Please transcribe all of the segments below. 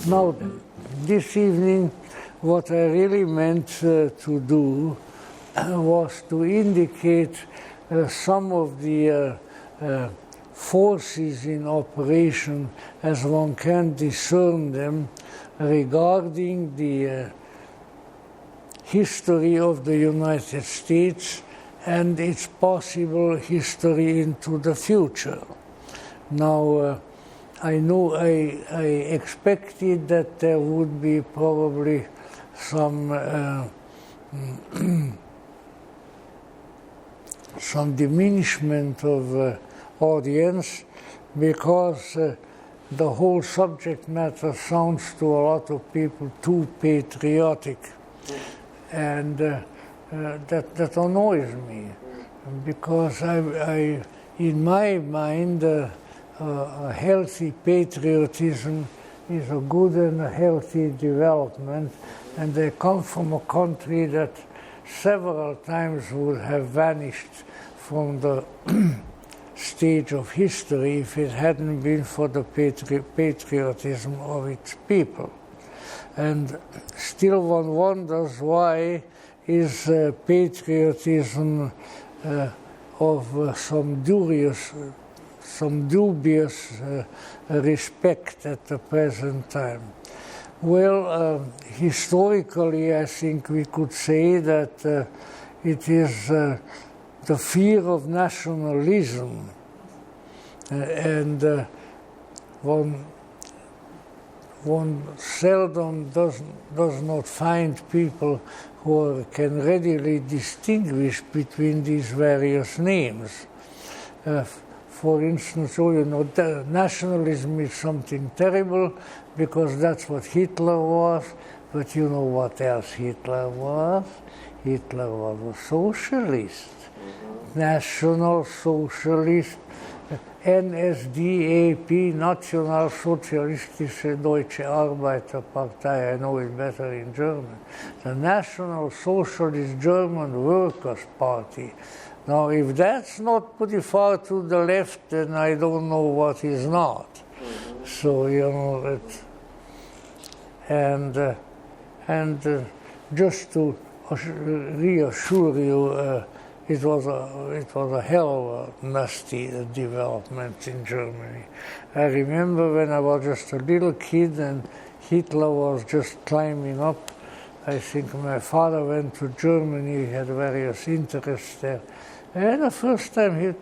Now, this evening, what I really meant to do was to indicate some of the forces in operation as one can discern them regarding the history of the United States and its possible history into the future. Now, I know I expected that there would be probably some some diminishment of audience because the whole subject matter sounds to a lot of people too patriotic, and that annoys me because I in my mind. A healthy patriotism is a good and a healthy development, and they come from a country that several times would have vanished from the stage of history if it hadn't been for the patriotism of its people. And still one wonders why is patriotism of some dubious respect at the present time. Well, historically, I think we could say that it is the fear of nationalism, and one seldom does not find people who can readily distinguish between these various names. For instance, nationalism is something terrible because that's what Hitler was, but you know what else Hitler was? Hitler was a socialist, National Socialist, NSDAP, Nationalsozialistische Deutsche Arbeiterpartei, I know it better in German, the National Socialist German Workers' Party. Now, if that's not pretty far to the left, then I don't know what is not. So, you know, and just to reassure you, it was a hell of a nasty development in Germany. I remember when I was just a little kid and Hitler was just climbing up. I think my father went to Germany, he had various interests there. And the first time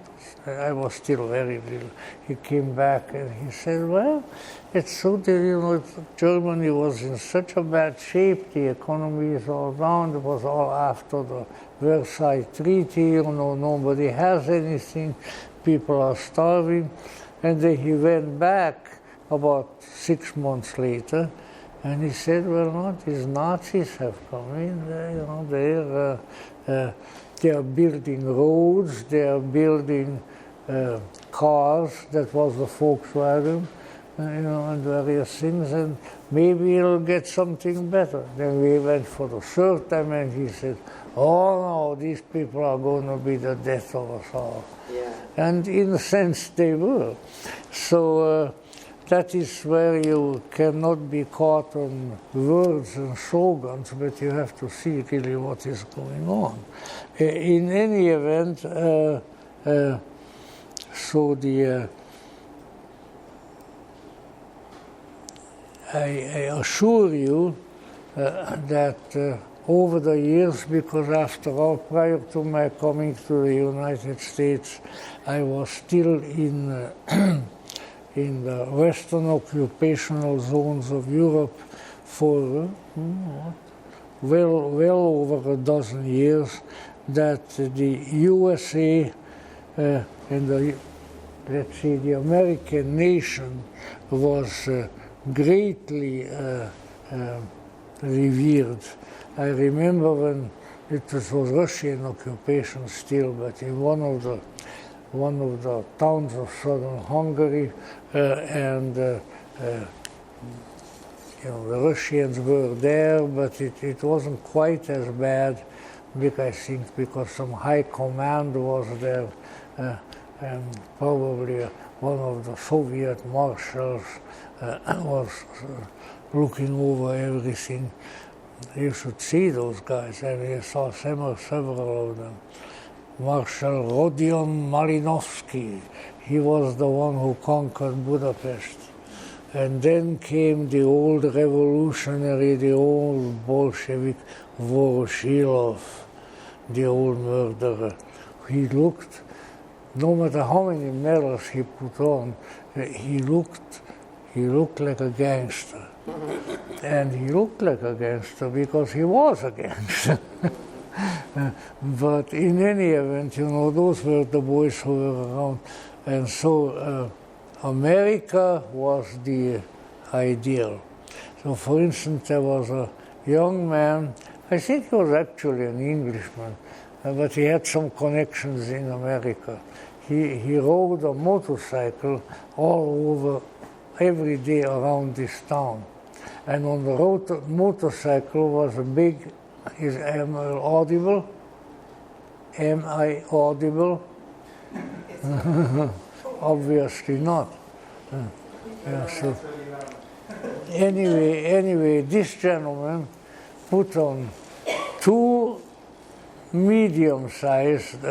I was still very little, he came back and he said, well, it's so that, you know, Germany was in such a bad shape, the economy is all down, it was all after the Versailles Treaty, you know, nobody has anything, people are starving. And then he went back about 6 months later, and he said, well, no, these Nazis have come in, you know, they are building roads, they are building cars, that was the Volkswagen, you know, and various things, and maybe it'll get something better. Then we went for the third time, and he said, oh no, these people are going to be the death of us all. Yeah. And in a sense, they were. So that is where you cannot be caught on words and slogans, but you have to see really what is going on. In any event, so I assure you that over the years, because after all, prior to my coming to the United States, I was still in in the Western occupational zones of Europe for well over a dozen years, that the USA and the, let's say, the American nation was greatly revered. I remember when it was Russian occupation still, but in one of the towns of southern Hungary, and you know, the Russians were there, but it wasn't quite as bad, I think, because some high command was there, and probably one of the Soviet marshals was looking over everything. You should see those guys, and we saw several of them. Marshal Rodion Malinovsky, he was the one who conquered Budapest. And then came the old revolutionary, the old Bolshevik Voroshilov, the old murderer. He looked, no matter how many medals he put on, he looked like a gangster. And he looked like a gangster because he was a gangster. But in any event, you know, those were the boys who were around. And so America was the ideal. So for instance, there was a young man, I think he was actually an Englishman, but he had some connections in America. He rode a motorcycle all over, every day around this town. And on the motorcycle was a big, am I audible? Am I audible? Obviously not. Yeah, so anyway, this gentleman put on 2 medium-sized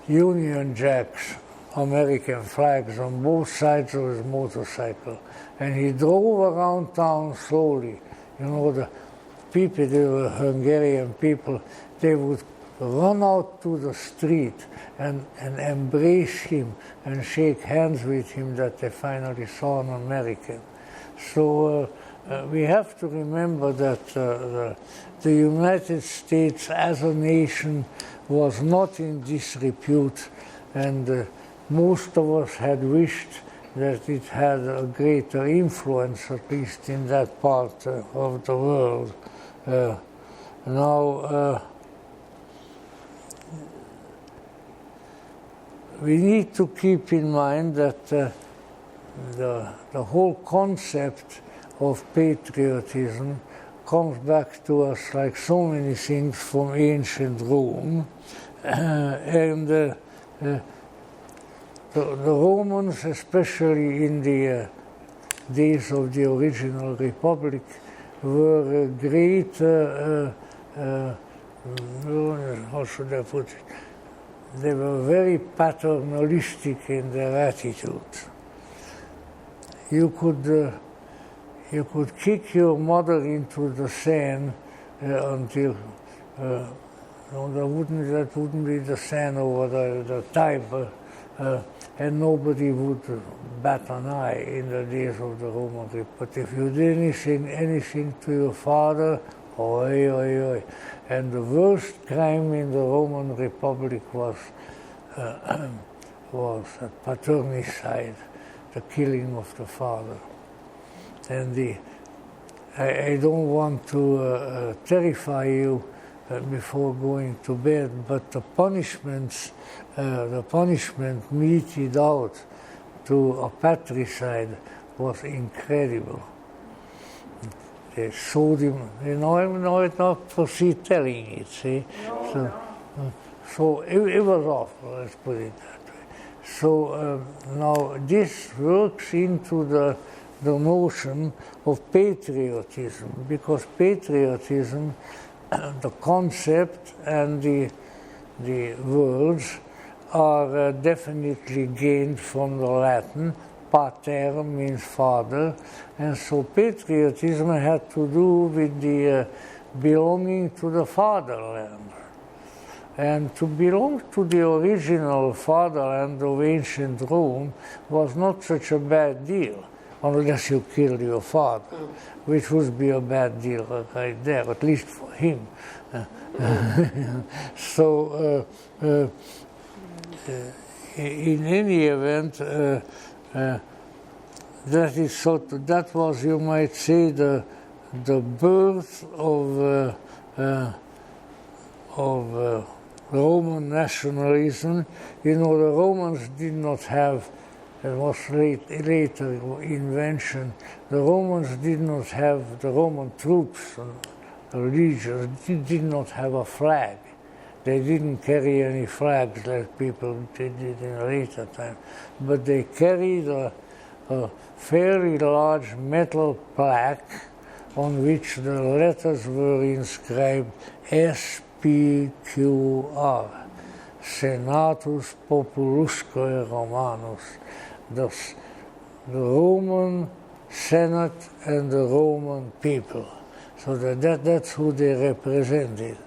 Union Jacks, American flags on both sides of his motorcycle, and he drove around town slowly. You know, the people, they were Hungarian people, they would run out to the street and embrace him and shake hands with him that they finally saw an American. So we have to remember that the United States as a nation was not in disrepute, and most of us had wished that it had a greater influence, at least in that part of the world. Now, we need to keep in mind that the whole concept of patriotism comes back to us like so many things from ancient Rome. And the Romans, especially in the days of the original republic, were great, how should I put it? They were very paternalistic in their attitude. You could kick your mother into the Seine until that wouldn't be the Seine or the Tiber, and nobody would bat an eye in the days of the Roman Republic. But if you did anything to your father, oi, oi, oi. And the worst crime in the Roman Republic was paternicide, the killing of the father. And I don't want to terrify you before going to bed, but the punishment meted out to a patricide was incredible. They sold him, I'm not proceed telling it, see? So it was awful, let's put it that way. So now this works into the notion of patriotism, because patriotism, the concept and the words are definitely gained from the Latin. Pater means father, and so patriotism had to do with the belonging to the fatherland. And to belong to the original fatherland of ancient Rome was not such a bad deal, unless you killed your father, which would be a bad deal right there, at least for him. So, in any event, that was, you might say, the birth of Roman nationalism. You know, the Romans did not have, it was later invention, the Romans did not have, the Roman troops, the legions, did not have a flag. They didn't carry any flags like people did in a later time, but they carried a fairly large metal plaque on which the letters were inscribed SPQR, Senatus Populusque Romanus, the Roman Senate and the Roman people. So that's who they represented,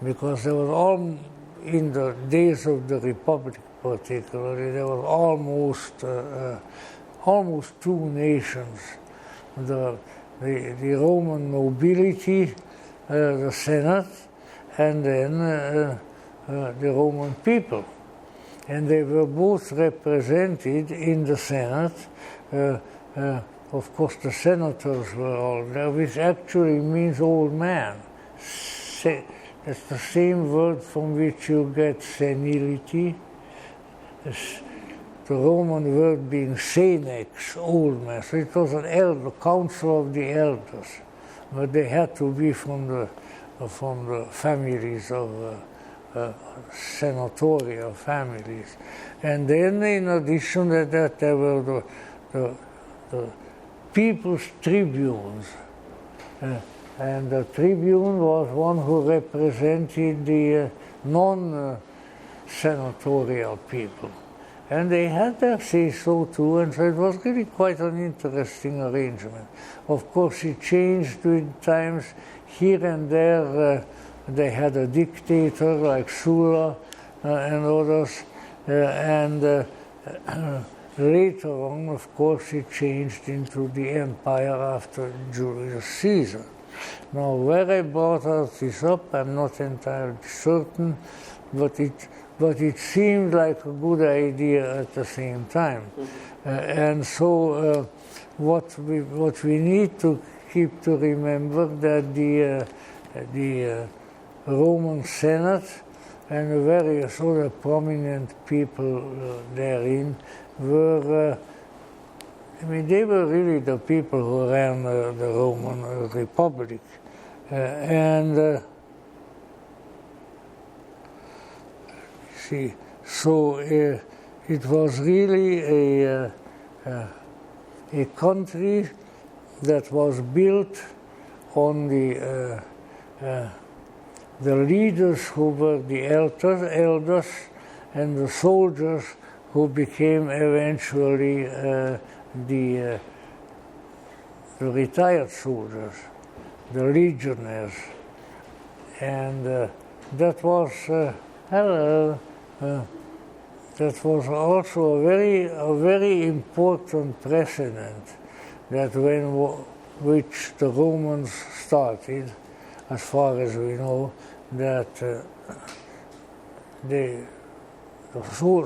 because there was all, in the days of the Republic particularly, there was almost two nations, the Roman nobility, the Senate, and then the Roman people. And they were both represented in the Senate. Of course, the senators were all there, which actually means old man. That's the same word from which you get senility. The Roman word being senex, old man. So it was the council of the elders, but they had to be from the families of senatorial families. And then, in addition to that, there were the people's tribunes. And the tribune was one who represented the non-senatorial people. And they had their say-so too, and so it was really quite an interesting arrangement. Of course, it changed with times. Here and there, they had a dictator like Hoeller and others, and later on, of course, it changed into the empire after Julius Caesar. Now, where I brought this up, I'm not entirely certain, but it seemed like a good idea at the same time. And so what we need to keep to remember that the Roman Senate and the various other prominent people therein were, they were really the people who ran the Roman Republic. So it was really a country that was built on the leaders who were the elders and the soldiers who became eventually the retired soldiers, the legionnaires. And that was also a very important precedent that which the Romans started, as far as we know, that the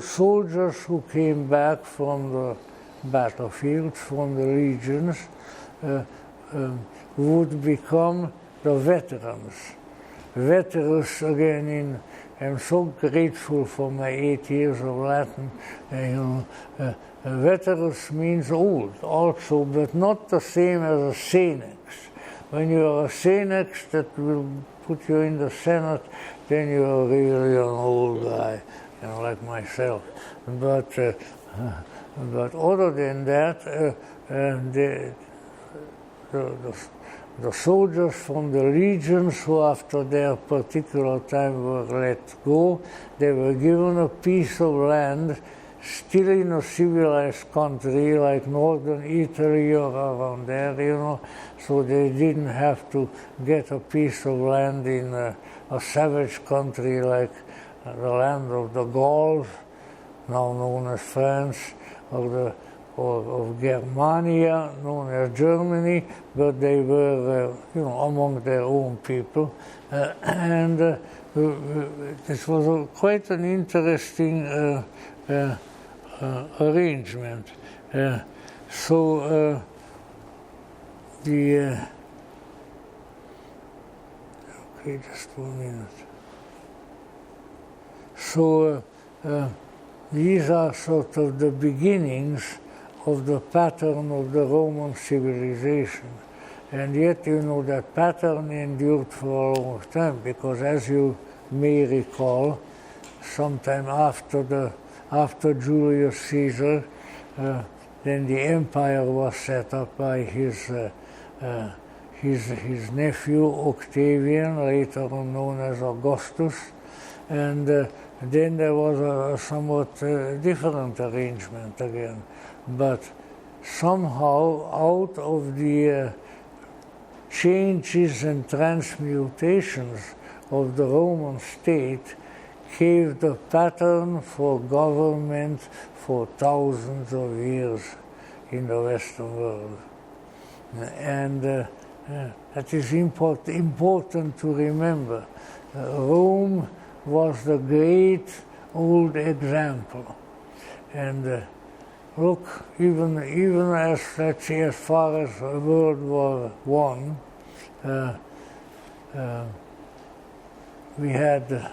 soldiers who came back from the battlefields, from the legions, would become the veterans. Veterans, again, I'm so grateful for my 8 years of Latin. Veterans means old also, but not the same as a senex. When you are a senex that will put you in the Senate, then you are really an old guy, like myself. But other than that, the soldiers from the legions who after their particular time were let go, they were given a piece of land still in a civilized country like northern Italy or around there, so they didn't have to get a piece of land in a savage country like the land of the Gauls, now known as France, or of Germania, known as Germany, but they were, among their own people. And this was quite an interesting arrangement. Okay, just 1 minute. So these are sort of the beginnings of the pattern of the Roman civilization. And yet, that pattern endured for a long time, because as you may recall, sometime after Julius Caesar, then the empire was set up by his nephew Octavian, later known as Augustus, and then there was a somewhat different arrangement again. But somehow out of the changes and transmutations of the Roman state came the pattern for government for thousands of years in the Western world. And that is important to remember. Rome was the great old example. And look, even as, let's say, as far as World War I, we had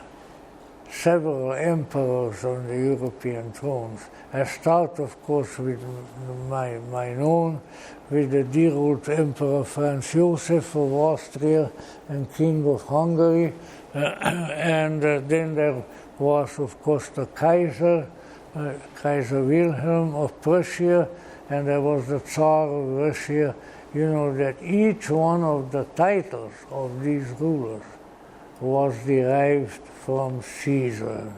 several emperors on the European thrones. I start, of course, with my own, with the dear old Emperor Franz Joseph of Austria and King of Hungary, and then there was, of course, the Kaiser, Kaiser Wilhelm of Prussia, and there was the Tsar of Russia. You know that each one of the titles of these rulers was derived from Caesar,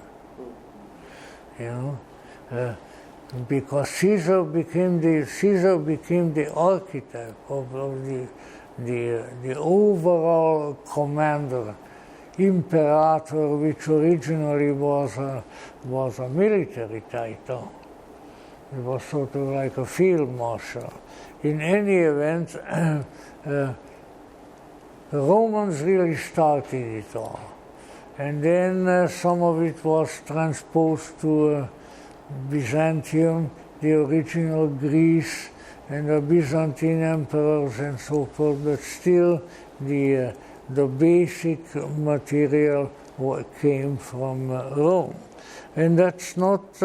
you know, because Caesar became the architect of the overall commander, imperator, which originally was a military title. It was sort of like a field marshal. In any event, the Romans really started it all. And then some of it was transposed to Byzantium, the original Greece, and the Byzantine emperors and so forth, but still the basic material came from Rome. And that's not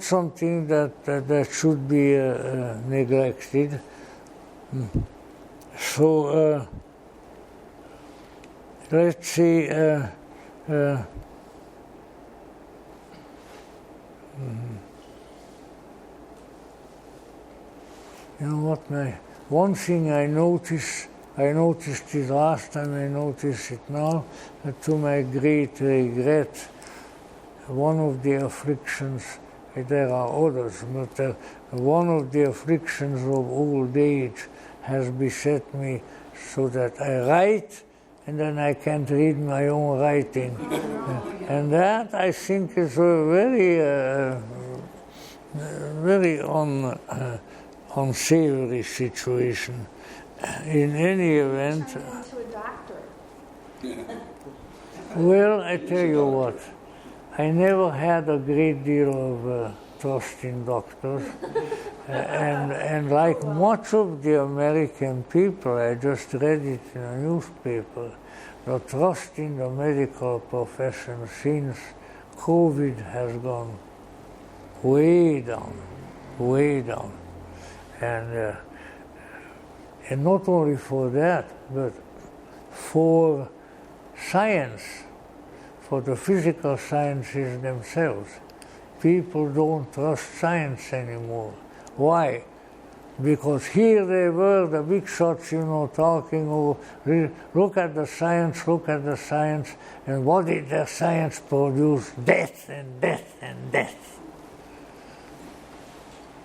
something that should be neglected. So let's see, you know what, one thing I noticed it last time, I notice it now, to my great regret, one of the afflictions, there are others, but one of the afflictions of old age has beset me so that I write and then I can't read my own writing. And that, I think, is a very unsavory situation. In any event, to a doctor. Well, I tell you what, I never had a great deal of trust in doctors, and like much of the American people, I just read it in a newspaper, the trust in the medical profession since COVID has gone way down, and not only for that, but for science, for the physical sciences themselves. People don't trust science anymore. Why? Because here they were, the big shots, you know, talking, look at the science, and what did their science produce? Death and death and death.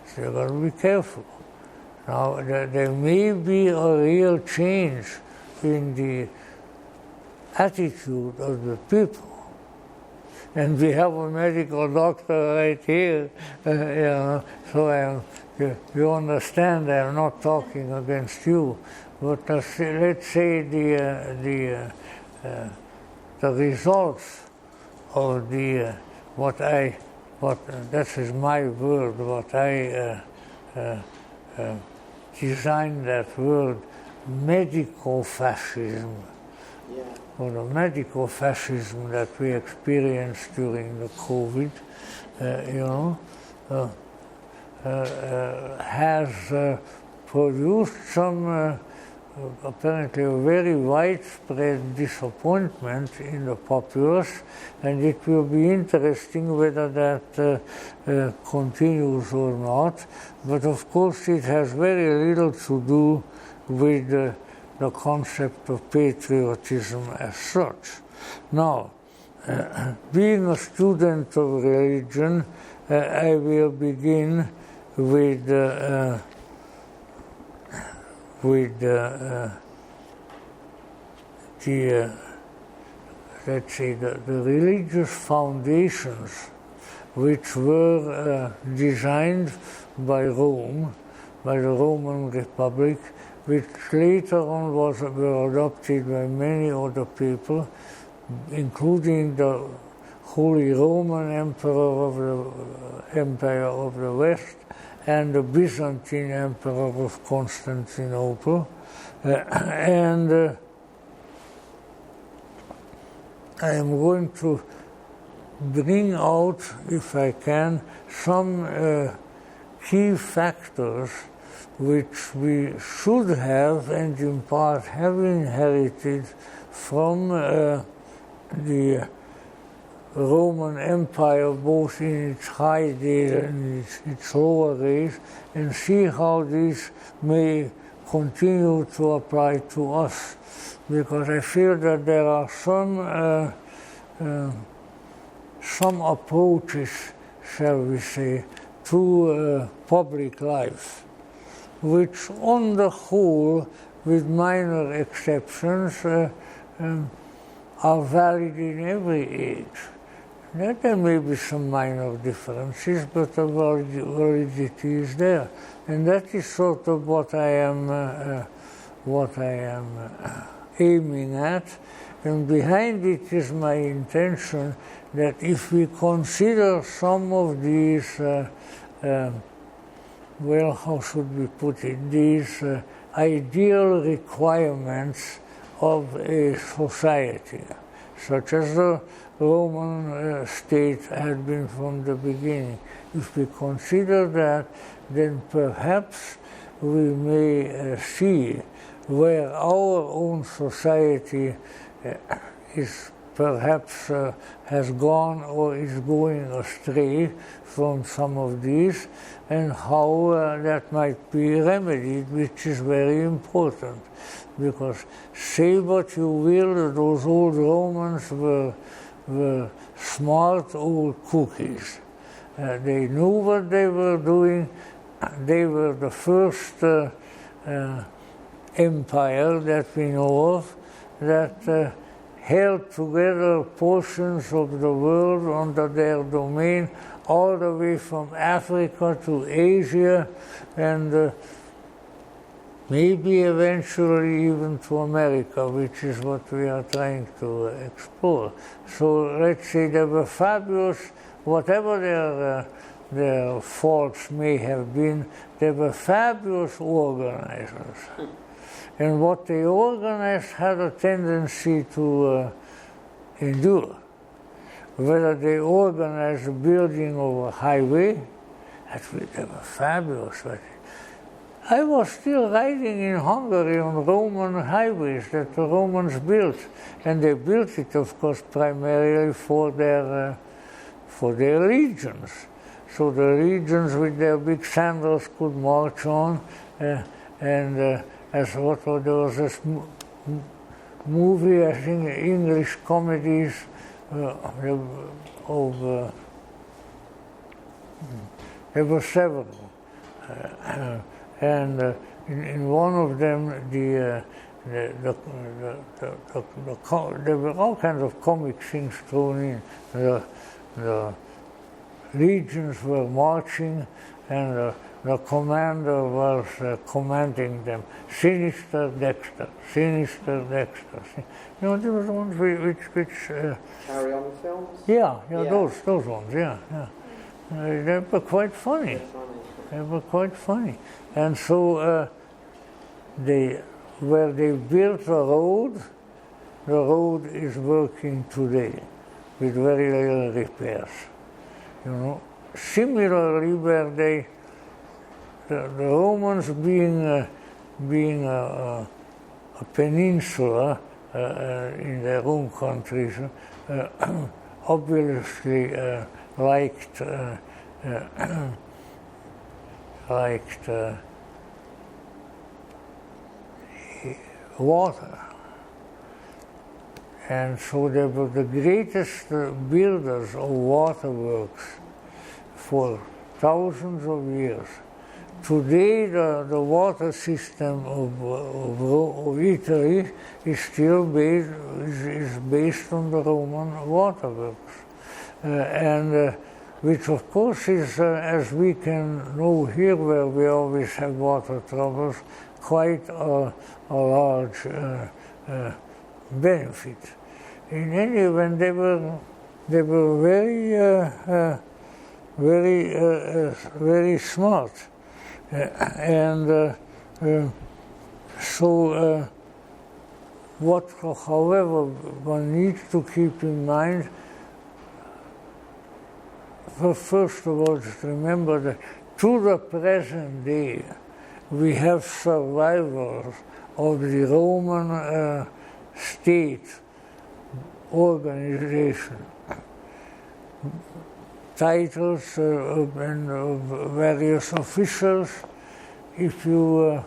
So you've got to be careful. Now, there may be a real change in the attitude of the people. And we have a medical doctor right here, you know, so you understand I'm not talking against you, but let's say the results of what that is my word, what I designed that word, medical fascism. Yeah. Or the medical fascism that we experienced during the COVID, has produced some apparently a very widespread disappointment in the populace, and it will be interesting whether that continues or not. But of course it has very little to do with the concept of patriotism as such. Now, being a student of religion, I will begin with let's say, the religious foundations which were designed by Rome, by the Roman Republic, which later on were adopted by many other people, including the Holy Roman Emperor of the Empire of the West and the Byzantine Emperor of Constantinople. And I am going to bring out, if I can, some key factors which we should have and in part have inherited from the Roman Empire, both in its high days and its lower days, and see how these may continue to apply to us. Because I feel that there are some approaches, shall we say, to public life, which on the whole, with minor exceptions, are valid in every age. There may be some minor differences, but the validity is there. And that is sort of what I am aiming at. And behind it is my intention that if we consider some of these, well, how should we put it, these ideal requirements of a society, such as the Roman state had been from the beginning. If we consider that, then perhaps we may see where our own society is perhaps has gone or is going astray from some of these, and how that might be remedied, which is very important. Because say what you will, those old Romans were smart old cookies. They knew what they were doing. They were the first empire that we know of that held together portions of the world under their domain, all the way from Africa to Asia, and maybe eventually even to America, which is what we are trying to explore. So let's say they were fabulous, whatever their faults may have been, they were fabulous organizers. And what they organized had a tendency to endure. Whether they organized the building of a highway, they were fabulous. I was still riding in Hungary on Roman highways that the Romans built, and they built it, of course, primarily for their legions. So the legions with their big sandals could march on, and as what there was this movie, I think, English comedies there were several. And in one of them, there were all kinds of comic things thrown in. The legions were marching, and the commander was commanding them, sinister dexter, sinister dexter. You know, there was ones which Carry On films? Yeah, those ones, yeah. They were quite funny. They were quite funny. And so where they built the road is working today with very little repairs. You know, similarly, where the Romans being peninsula in their own countries obviously liked water. And so they were the greatest builders of waterworks for thousands of years. Today, the water system of Italy is still based on the Roman waterworks. Which of course is, as we can know here where we always have water troubles, quite a large benefit. In any event, they were very smart. However, one needs to keep in mind, first of all, just remember that to the present day, we have survivors of the Roman state organization, titles and various officials. If you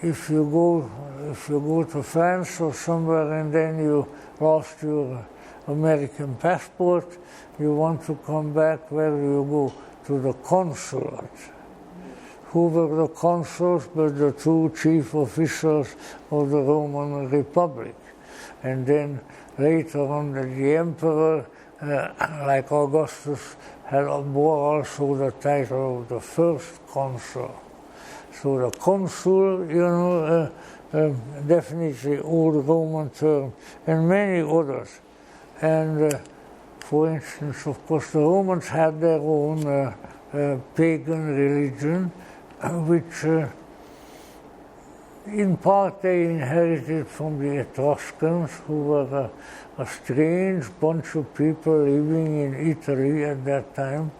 go to France or somewhere and then you lost your American passport, you want to come back, where do you go? To the consulate. Who were the consuls? But the two chief officials of the Roman Republic. And then later on, the emperor, like Augustus, bore also the title of the first consul. So the consul, definitely old Roman term, and many others. And for instance, of course, the Romans had their own pagan religion, which in part they inherited from the Etruscans, who were a strange bunch of people living in Italy at that time.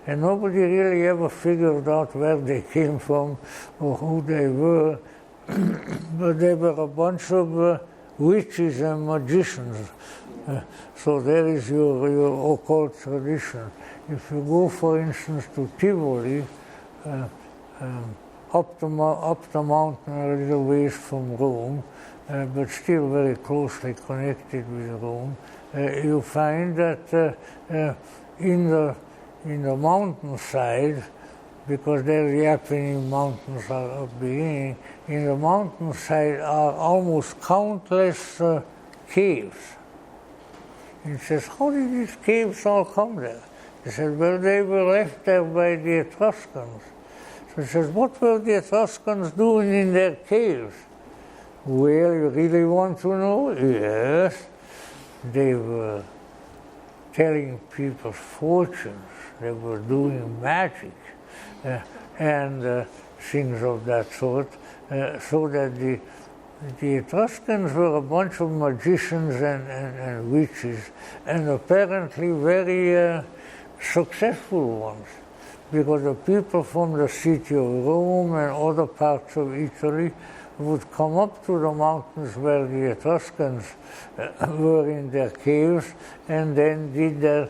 And nobody really ever figured out where they came from or who they were. But they were a bunch of witches and magicians. So there is your occult tradition. If you go, for instance, to Tivoli, up the mountain a little ways from Rome, but still very closely connected with Rome, you find that in the mountainside, because there the Apennine Mountains are beginning, in the mountainside are almost countless caves. And he says, how did these caves all come there? He said, well, they were left there by the Etruscans. So he says, what were the Etruscans doing in their caves? Well, you really want to know? Yes. They were telling people fortunes. They were doing magic and things of that sort, so that the Etruscans were a bunch of magicians and witches, and apparently very successful ones, because the people from the city of Rome and other parts of Italy would come up to the mountains where the Etruscans were in their caves, and then did their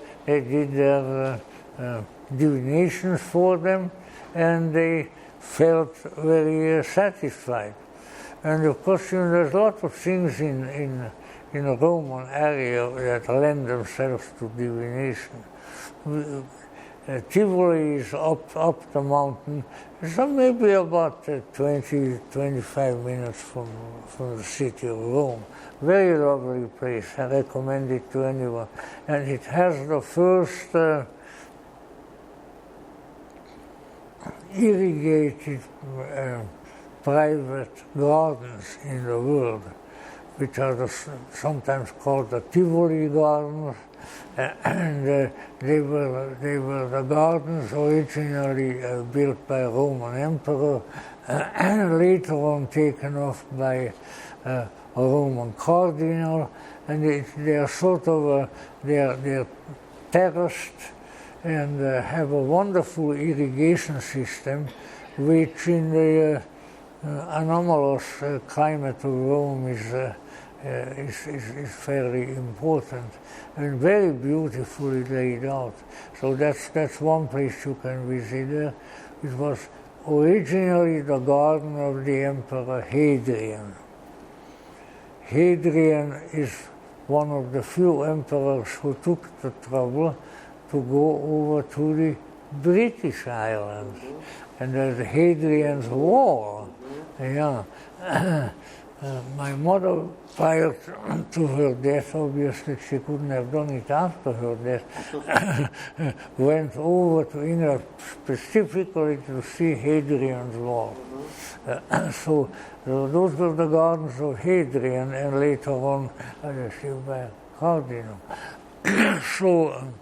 divinations for them, and they felt very satisfied. And of course, there's a lot of things in the Roman area that lend themselves to divination. Tivoli is up the mountain, so maybe about 20-25 minutes from the city of Rome. Very lovely place. I recommend it to anyone. And it has the first irrigated private gardens in the world, which are sometimes called the Tivoli Gardens, and they were the gardens originally built by a Roman emperor, and later on taken off by a Roman cardinal, and they are sort of they're terraced and have a wonderful irrigation system, which in anomalous climate of Rome is fairly important and very beautifully laid out. So that's one place you can visit there. It was originally the garden of the Emperor Hadrian. Hadrian is one of the few emperors who took the trouble to go over to the British Islands. And there's Hadrian's Wall. Yeah. My mother, prior to her death, obviously she couldn't have done it after her death, went over to England specifically to see Hadrian's Wall. So those were the gardens of Hadrian, and later on received by Cardinal. So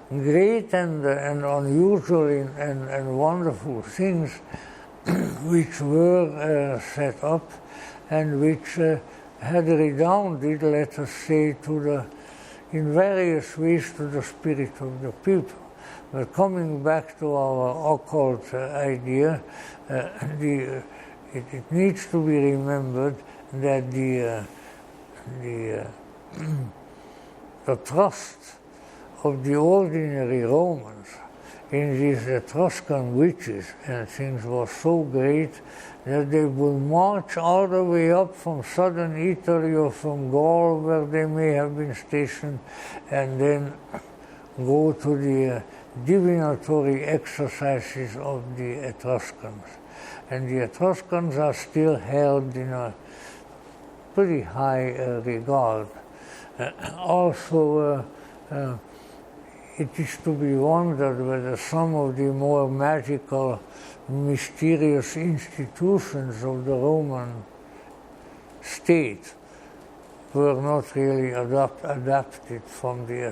great and unusual and wonderful things which were set up and which had redounded, let us say, in various ways to the spirit of the people. But coming back to our occult idea, it needs to be remembered that the trust of the ordinary Romans in these Etruscan witches and things was so great that they would march all the way up from southern Italy or from Gaul, where they may have been stationed, and then go to the divinatory exercises of the Etruscans. And the Etruscans are still held in a pretty high regard. Also, it is to be wondered whether some of the more magical, mysterious institutions of the Roman state were not really adapted from the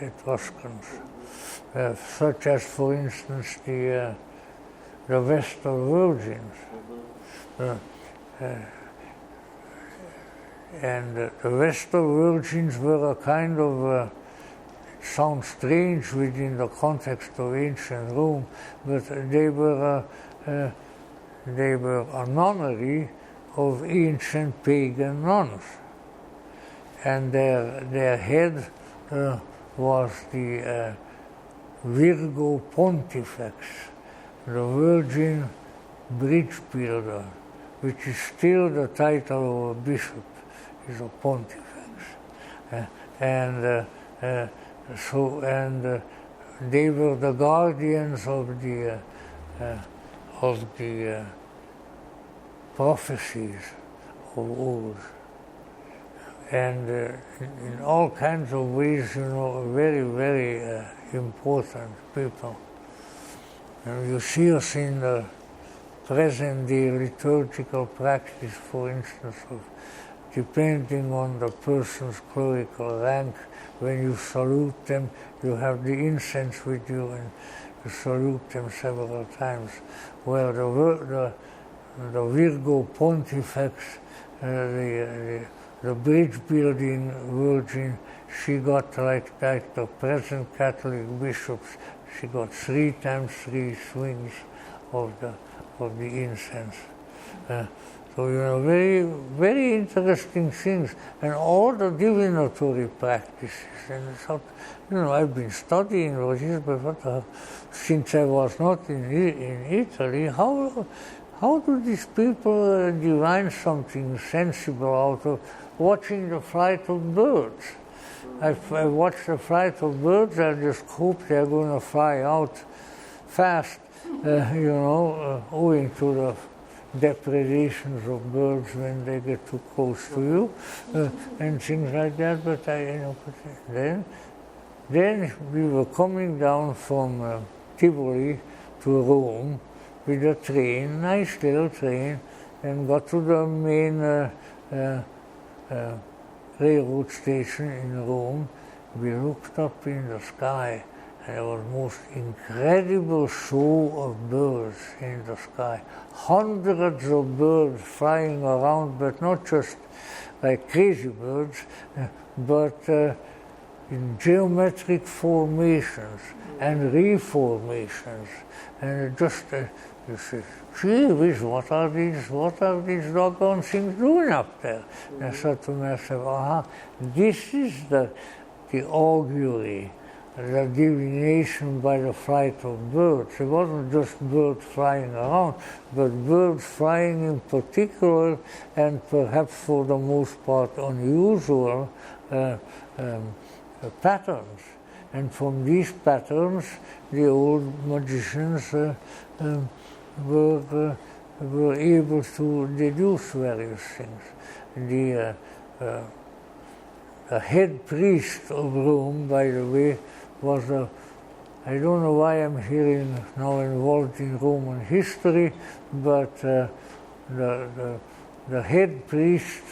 Etruscans, such as, for instance, the Vestal Virgins. And the Vestal Virgins were a kind of sounds strange within the context of ancient Rome, but they were a nunnery of ancient pagan nuns, and their head was the Virgo Pontifex, the Virgin Bridge Builder, which is still the title of a bishop, is a pontifex, and they were the guardians of the prophecies of old, and in all kinds of ways, very, very important people. And you see us in the present-day liturgical practice, for instance, of depending on the person's clerical rank. When you salute them, you have the incense with you, and you salute them several times. Where the Virgo Pontifex, the bridge-building virgin, she got like the present Catholic bishops. She got 3 times 3 swings of the incense. So, very, very interesting things, and all the divinatory practices. And so, I've been studying this, but since I was not in Italy, how do these people divine something sensible out of watching the flight of birds? I watch the flight of birds, I just hope they're going to fly out fast, owing to the depredations of birds when they get too close to you, and things like that. But then we were coming down from Tivoli to Rome with a train, nice little train, and got to the main railroad station in Rome. We looked up in the sky, and there was most incredible show of birds in the sky. Hundreds of birds flying around, but not just like crazy birds, but in geometric formations and reformations, and just you say, gee whiz, what are these doggone things doing up there? And I thought to myself, this is the augury, the divination by the flight of birds. It wasn't just birds flying around, but birds flying in particular, and perhaps for the most part unusual patterns. And from these patterns, the old magicians were able to deduce various things. The head priest of Rome, by the way, was I don't know why I'm here now involved in Roman history, but the head priest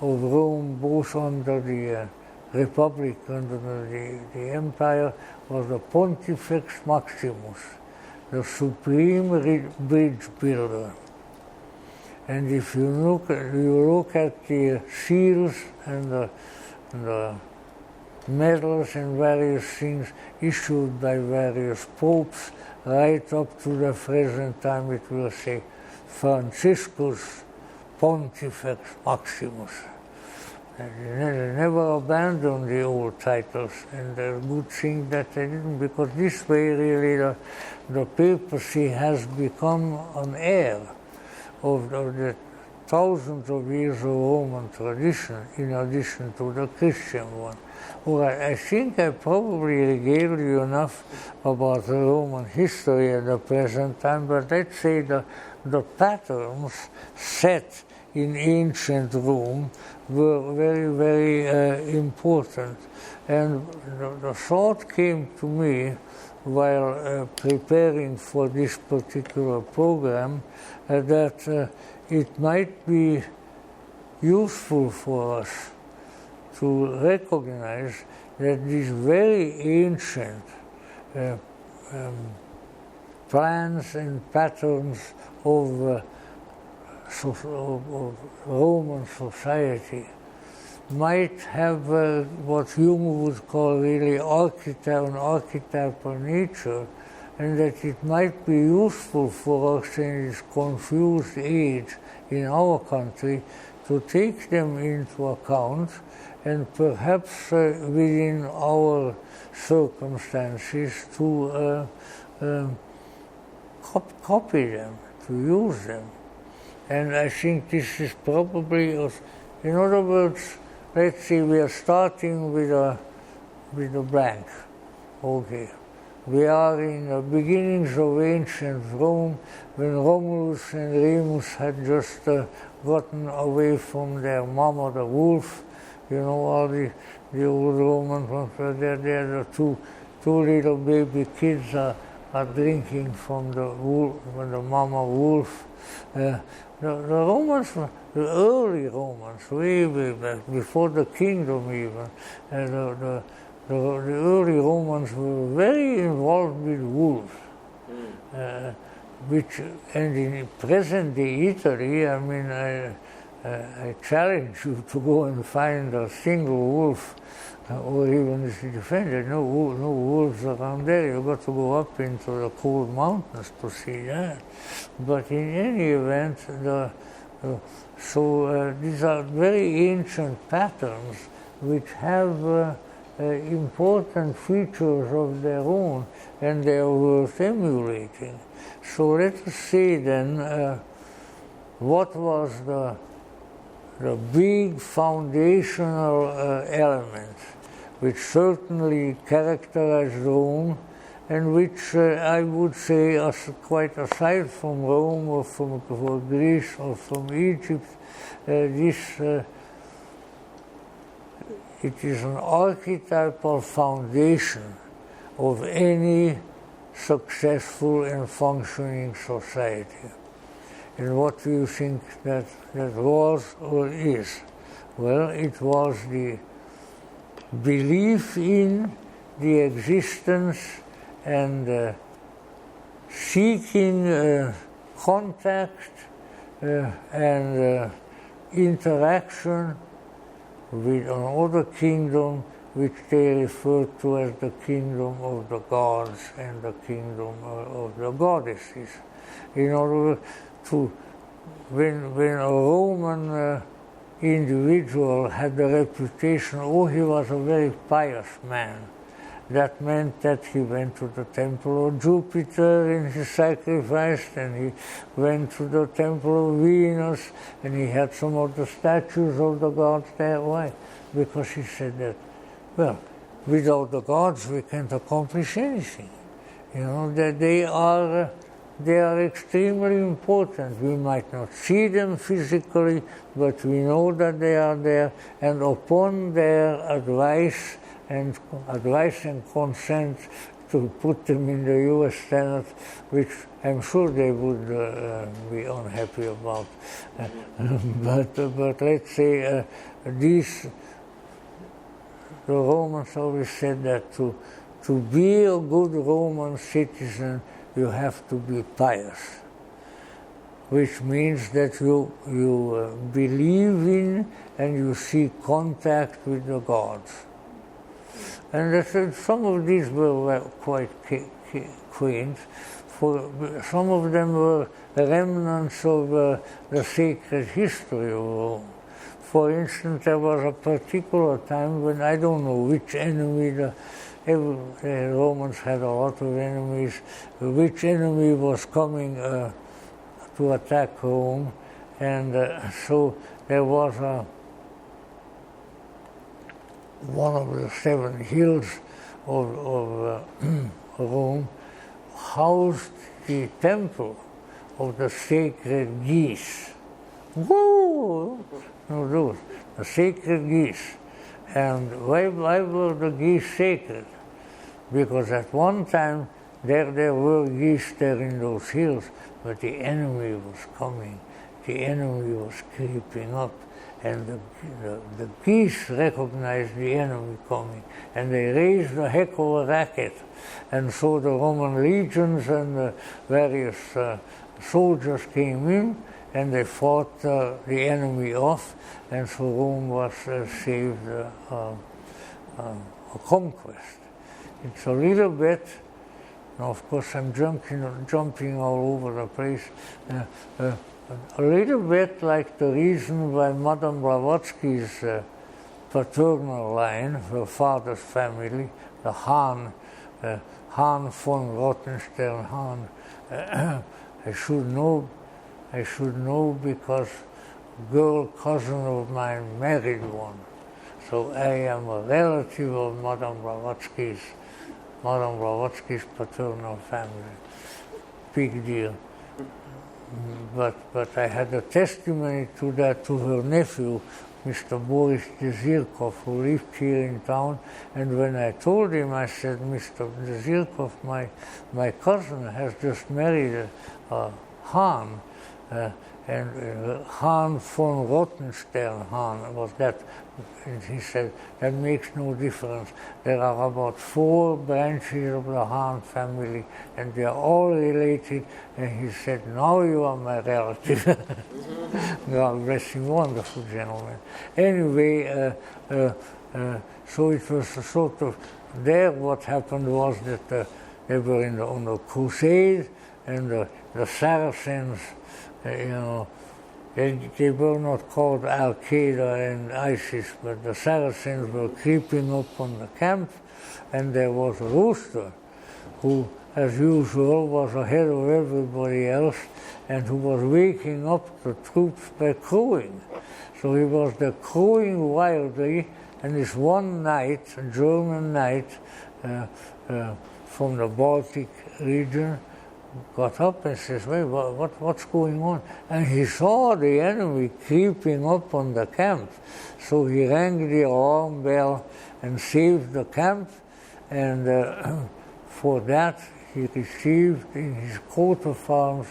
of Rome, both under the Republic and under the Empire, was the Pontifex Maximus, the supreme bridge builder. And if you look at the seals and the medals and various things issued by various popes, right up to the present time, it will say Franciscus Pontifex Maximus. And they never abandoned the old titles, and a good thing that they didn't, because this way really the papacy has become an heir of the thousands of years of Roman tradition, in addition to the Christian one. Well, I think I probably regaled you enough about the Roman history at the present time, but let's say the patterns set in ancient Rome were very, very important. And the thought came to me while preparing for this particular program that it might be useful for us to recognize that these very ancient plans and patterns of Roman society might have what Jung would call really an archetypal nature, and that it might be useful for us in this confused age in our country to take them into account, and perhaps within our circumstances to copy them, to use them. And I think this is probably, in other words, let's say we are starting with a blank. Okay. We are in the beginnings of ancient Rome, when Romulus and Remus had just gotten away from their mama, the wolf. You know, all the old Romans ones were there. The two little baby kids are drinking from the mama wolf. The Romans, the early Romans, way back, before the kingdom even, the early Romans were very involved with wolves, and in present-day Italy, I mean, I challenge you to go and find a single wolf, or even if you defend it, no wolves around there. You've got to go up into the cold mountains to see that. But in any event, these are very ancient patterns which have important features of their own, and they are worth emulating. So let us see then what was the big foundational element which certainly characterized Rome, and which I would say, quite aside from Rome or from Greece or from Egypt, it is an archetypal foundation of any successful and functioning society. And what do you think that was or is? Well, it was the belief in the existence and seeking contact and interaction with another kingdom which they refer to as the kingdom of the gods and the kingdom of the goddesses. In order to, when a Roman individual had the reputation, oh, he was a very pious man, that meant that he went to the temple of Jupiter and he sacrificed, and he went to the temple of Venus and he had some of the statues of the gods there. Why? Because he said that, well, without the gods we can't accomplish anything. You know, that they are extremely important. We might not see them physically, but we know that they are there, and upon their advice and consent to put them in the U.S. Senate, which I'm sure they would be unhappy about. But let's say the Romans always said that to be a good Roman citizen, you have to be pious, which means that you believe in and you seek contact with the gods. And some of these were quite quaint. For some of them were remnants of the sacred history of Rome. For instance, there was a particular time when I don't know which enemy, the Romans had a lot of enemies, which enemy was coming to attack Rome, and so there was one of the 7 hills of Rome housed the temple of the sacred geese. Whoa! No, those, the sacred geese. And why were the geese sacred? Because at one time there were geese there in those hills, but the enemy was coming. The enemy was creeping up, and the geese recognized the enemy coming, and they raised a heck of a racket. And so the Roman legions and the various soldiers came in, and they fought the enemy off, and so Rome was saved a conquest. It's a little bit, now of course I'm jumping all over the place, a little bit like the reason why Madame Blavatsky's paternal line, her father's family, the Hahn von Rothenstern Hahn, I should know because a girl cousin of mine married one. So I am a relative of Madame Blavatsky's paternal family. Big deal. But I had a testimony to that to her nephew, Mr. Boris Dezirkov, who lived here in town. And when I told him, I said, Mr. Dezirkov, my cousin has just married a Hahn, and Hahn von Rothenstern Hahn was that. And he said, that makes no difference. There are about 4 branches of the Hahn family, and they are all related. And he said, now you are my relative. God bless him, wonderful gentleman. Anyway, so it was a sort of, there what happened was that they were on a crusade, and the Saracens, they were not called Al-Qaeda and ISIS, but the Saracens were creeping up on the camp, and there was a rooster who, as usual, was ahead of everybody else, and who was waking up the troops by crowing. So he was there crowing wildly, and this one night, a German knight from the Baltic region, got up and says, wait, what's going on? And he saw the enemy creeping up on the camp. So he rang the alarm bell and saved the camp, and for that he received in his coat of arms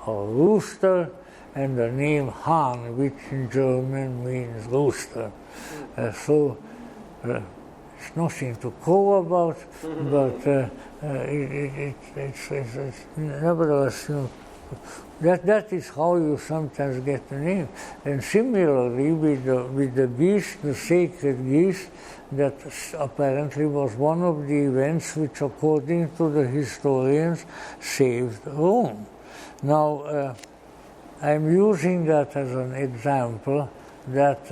a rooster and the name Hahn, which in German means rooster. So it's nothing to crow about, but it's nevertheless that is how you sometimes get the name. And similarly with the geese, the sacred geese, that apparently was one of the events which, according to the historians, saved Rome. Now, I'm using that as an example that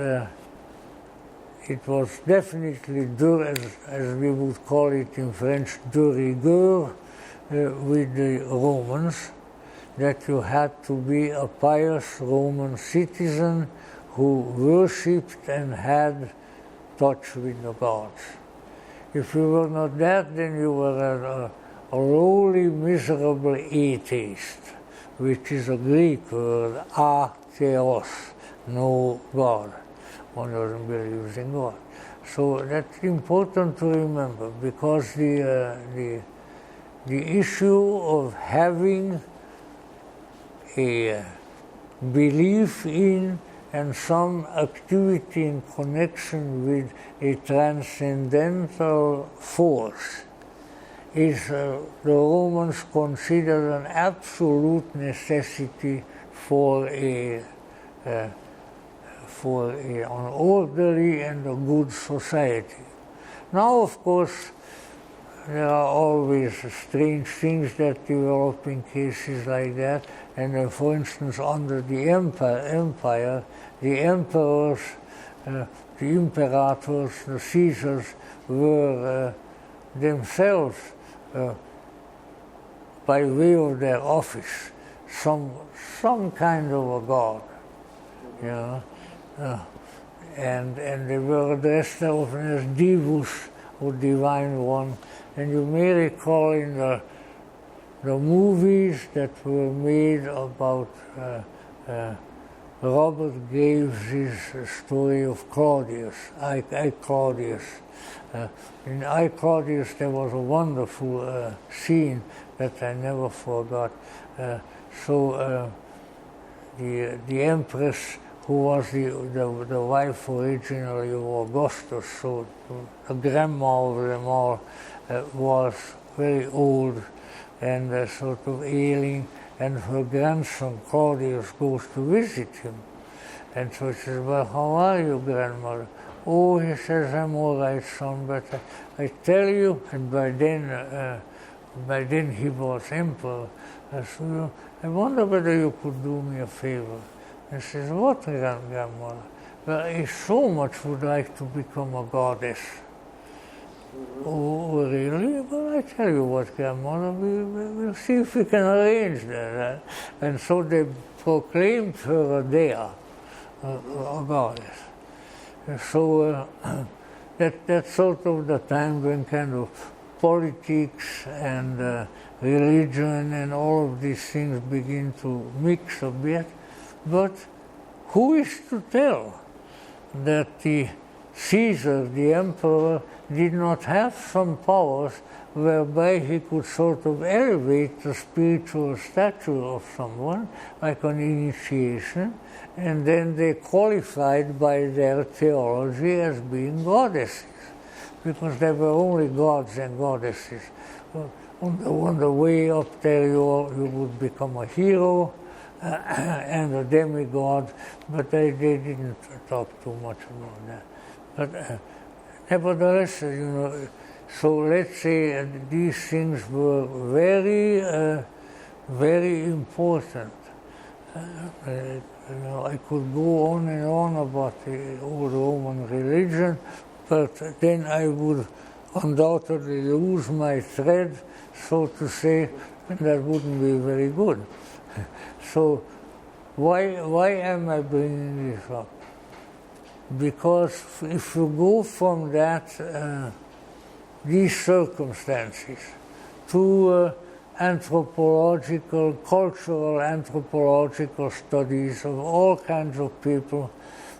it was definitely, as we would call it in French, de rigueur with the Romans, that you had to be a pious Roman citizen who worshipped and had touch with the gods. If you were not that, then you were a lowly, miserable atheist, which is a Greek word, atheos, no God. One doesn't believe in God. So that's important to remember, because the issue of having a belief in and some activity in connection with a transcendental force is the Romans considered an absolute necessity for an orderly and a good society. Now, of course, there are always strange things that develop in cases like that. And for instance, under the empire, the emperors, the imperators, the Caesars were themselves, by way of their office, some kind of a god, you know. And they were addressed often as divus, or divine one. And you may recall in the movies that were made about Robert Graves' story of Claudius, I Claudius. In I Claudius there was a wonderful scene that I never forgot. The empress, who was the wife originally of Augustus, so the grandma of them all, was very old and sort of ailing, and her grandson Claudius goes to visit him. And so she says, "Well, how are you, grandmother?" "Oh," he says, "I'm all right, son, but I tell you," and by then he was emperor, so "I wonder whether you could do me a favor." And she says, "What, grandmother?" "Well, I so much would like to become a goddess." "Oh, really? Well, I tell you what, grandmother, we'll see if we can arrange that." And so they proclaimed her a dea, a goddess. So that's sort of the time when kind of politics and religion and all of these things begin to mix a bit. But who is to tell that the Caesar, the emperor, did not have some powers whereby he could sort of elevate the spiritual stature of someone, like an initiation, and then they qualified by their theology as being goddesses, because there were only gods and goddesses. On the way up there, you would become a hero and a demigod, but they didn't talk too much about that. But nevertheless, you know, so let's say these things were very, very important. You know, I could go on and on about the old Roman religion, but then I would undoubtedly lose my thread, so to say, and that wouldn't be very good. So why am I bringing this up? Because if you go from that, these circumstances, to anthropological, cultural anthropological studies of all kinds of people,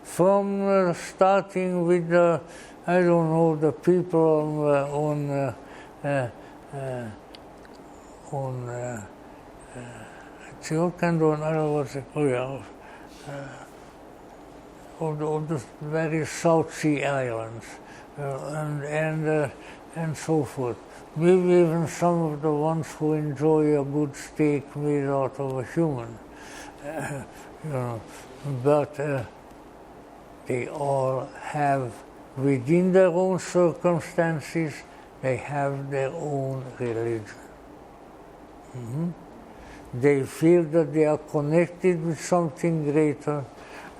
from starting with the, I don't know, the people on of the various South Sea islands and so forth, maybe even some of the ones who enjoy a good steak made out of a human. But they all have, within their own circumstances, they have their own religion. They feel that they are connected with something greater,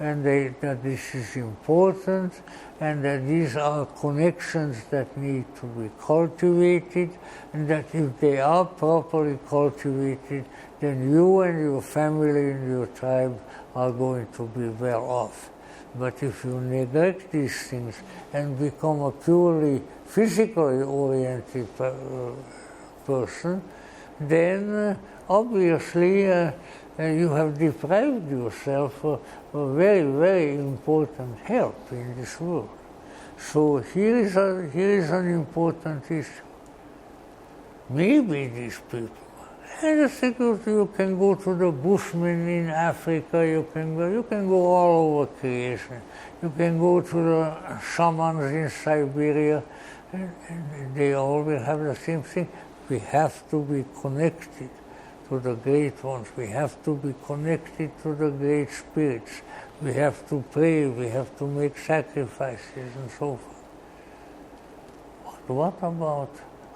and that this is important, and that these are connections that need to be cultivated, and that if they are properly cultivated, then you and your family and your tribe are going to be well off. But if you neglect these things and become a purely physically oriented person, then obviously you have deprived yourself of very, very important help in this world. So here is an important issue. Maybe these people, and I think you can go to the Bushmen in Africa, you can go all over creation. You can go to the shamans in Siberia, and they all will have the same thing. We have to be connected to the great ones. We have to be connected to the great spirits. We have to pray. We have to make sacrifices and so forth. But what about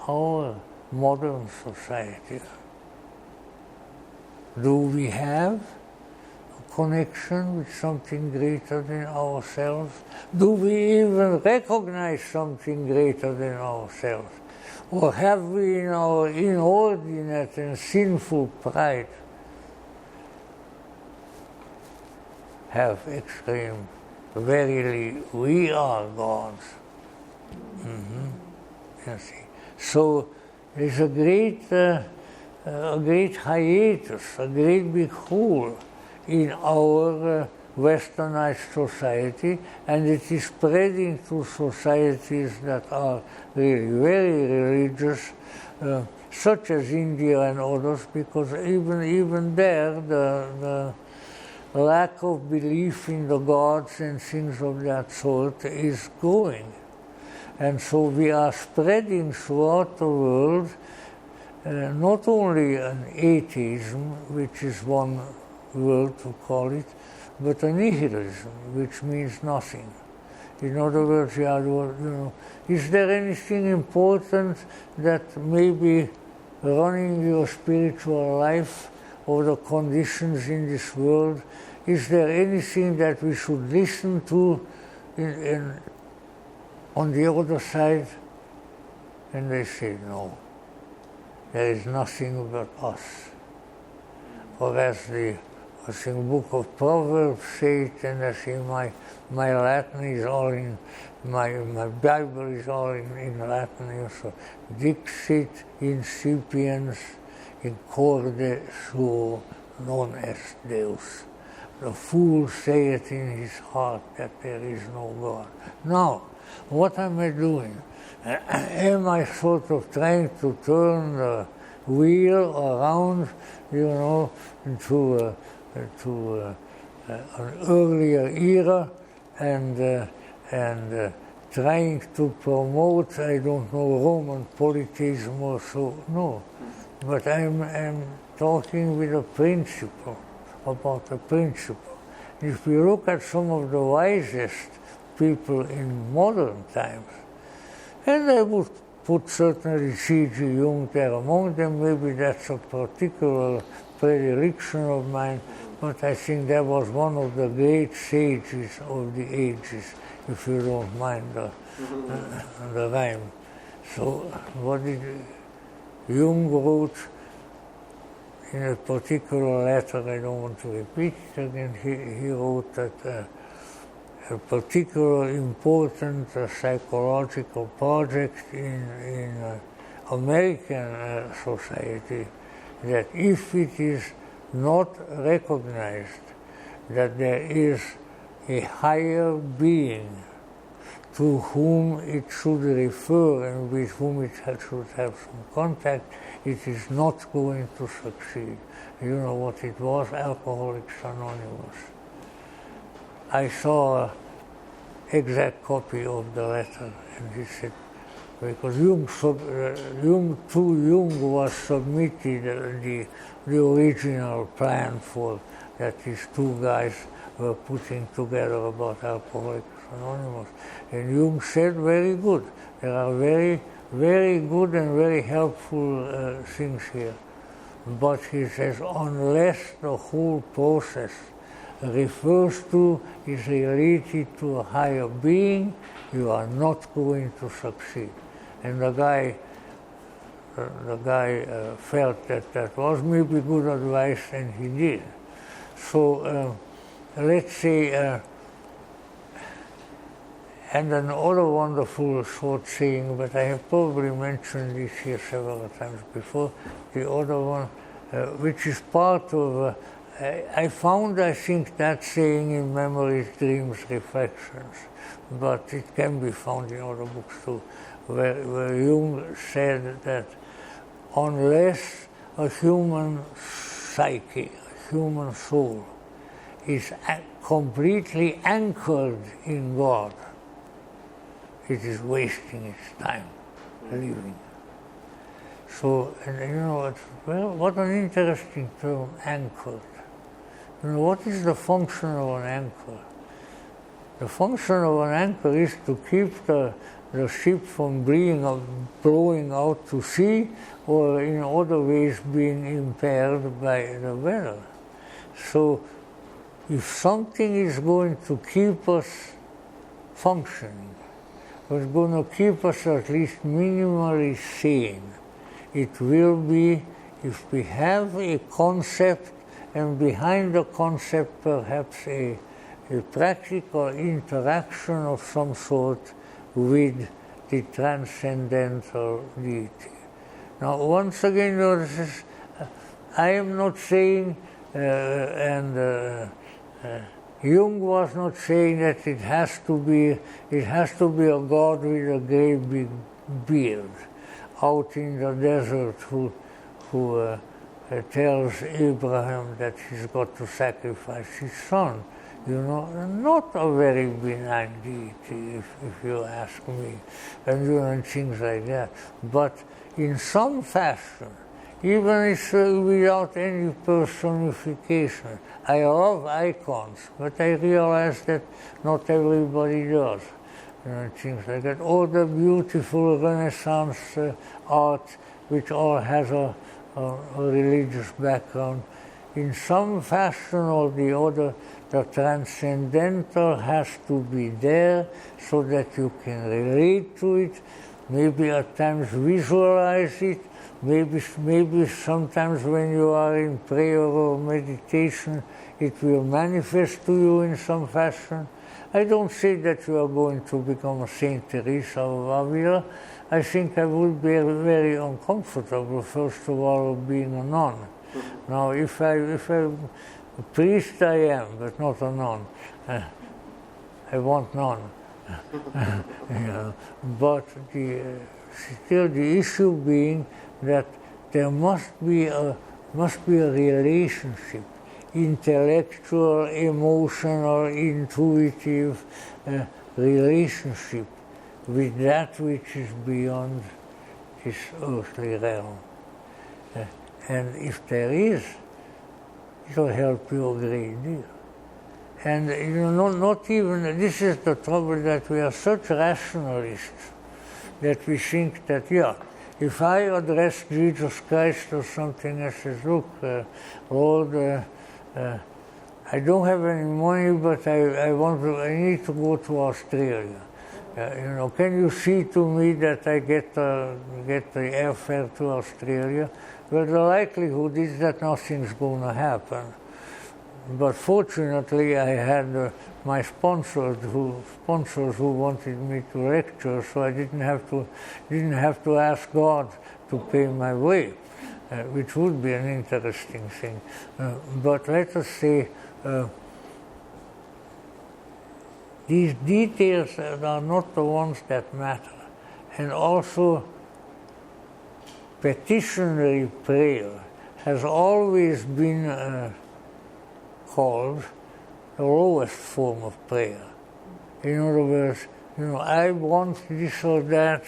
our modern society? Do we have a connection with something greater than ourselves? Do we even recognize something greater than ourselves? Or have we, in our inordinate and sinful pride, have exclaimed, verily, we are gods? You see. So there's a great hiatus, a great big hole in our westernized society, and it is spreading to societies that are really very religious, such as India and others, because even there the lack of belief in the gods and things of that sort is growing. And so we are spreading throughout the world not only an atheism, which is one word to call it, but a nihilism, which means nothing. In other words, is there anything important that may be running your spiritual life or the conditions in this world? Is there anything that we should listen to on the other side? And they say, no, there is nothing but us. Or as the book of Proverbs says, and I say my Latin is all in, my Bible is all in Latin, so dixit incipiens in corde suo non est Deus. The fool saith in his heart that there is no God. Now, what am I doing? Am I sort of trying to turn the wheel around, to an earlier era and trying to promote, I don't know, Roman politism or so? No, but I'm talking with a principle, about a principle. If we look at some of the wisest people in modern times, and I would put certainly C.G. Jung there among them, maybe that's a particular predilection of mine, but I think that was one of the great sages of the ages, if you don't mind the rhyme. So what did Jung wrote in a particular letter, I don't want to repeat it again, he wrote that a particular important psychological project in American society, that if it is not recognized that there is a higher being to whom it should refer and with whom it should have some contact, it is not going to succeed. You know what it was? Alcoholics Anonymous. I saw an exact copy of the letter, and he said, because Jung was submitted the original plan for that these two guys were putting together about Alcoholics Anonymous. And Jung said, very good. There are very, very good and very helpful things here. But he says, unless the whole process refers to, is related to a higher being, you are not going to succeed. And the guy felt that that was maybe good advice, and he did. So let's say, and another wonderful short saying, but I have probably mentioned this here several times before, the other one, which is part of, I found, I think, that saying in Memories, Dreams, Reflections, but it can be found in other books too, where Jung said that unless a human psyche, a human soul, is completely anchored in God, it is wasting its time living. So, and you know, well, what an interesting term, anchored. You know, what is the function of an anchor? The function of an anchor is to keep the ship from blowing out to sea, or in other ways being impaired by the weather. So if something is going to keep us functioning, it's going to keep us at least minimally sane, it will be if we have a concept, and behind the concept perhaps a practical interaction of some sort with the transcendental deity. Now, once again, I am not saying, Jung was not saying that it has to be a God with a great big beard out in the desert who tells Abraham that he's got to sacrifice his son. You know, not a very benign deity, if you ask me, and things like that. But in some fashion, even if without any personification, I love icons, but I realize that not everybody does. Things like that. All the beautiful Renaissance art, which all has a religious background, in some fashion or the other, the transcendental has to be there so that you can relate to it, maybe at times visualize it, maybe sometimes when you are in prayer or meditation, it will manifest to you in some fashion. I don't say that you are going to become a Saint Teresa of Avila. I think I would be very uncomfortable, first of all, of being a nun. Now, if I a priest I am, but not a nun. I want none. Yeah. But still the issue being that there must be a relationship, intellectual, emotional, intuitive relationship with that which is beyond this earthly realm. And if there is, it will help you a great deal. And you know, not even, this is the trouble, that we are such rationalists that we think that, yeah, if I address Jesus Christ or something, I says, look, Lord, I don't have any money, but I need to go to Australia. You know, can you see to me that I get the airfare to Australia? Well, the likelihood is that nothing's going to happen. But fortunately, I had my sponsors who wanted me to lecture, so I didn't have to ask God to pay my way, which would be an interesting thing. But let us say these details are not the ones that matter, and also petitionary prayer has always been called the lowest form of prayer. In other words, you know, I want this or that,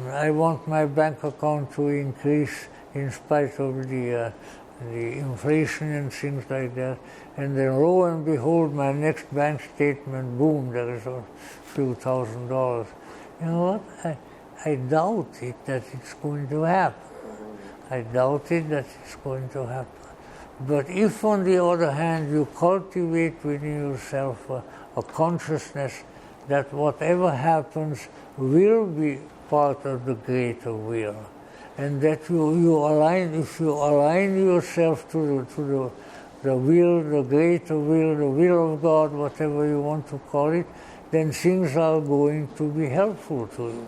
I want my bank account to increase in spite of the inflation and things like that. And then lo and behold, my next bank statement, boom, there is a few $1,000s. You know what? I doubt it that it's going to happen. I doubt it that it's going to happen. But if, on the other hand, you cultivate within yourself a consciousness that whatever happens will be part of the greater will, and that if you align yourself to the will, the greater will, the will of God, whatever you want to call it, then things are going to be helpful to you.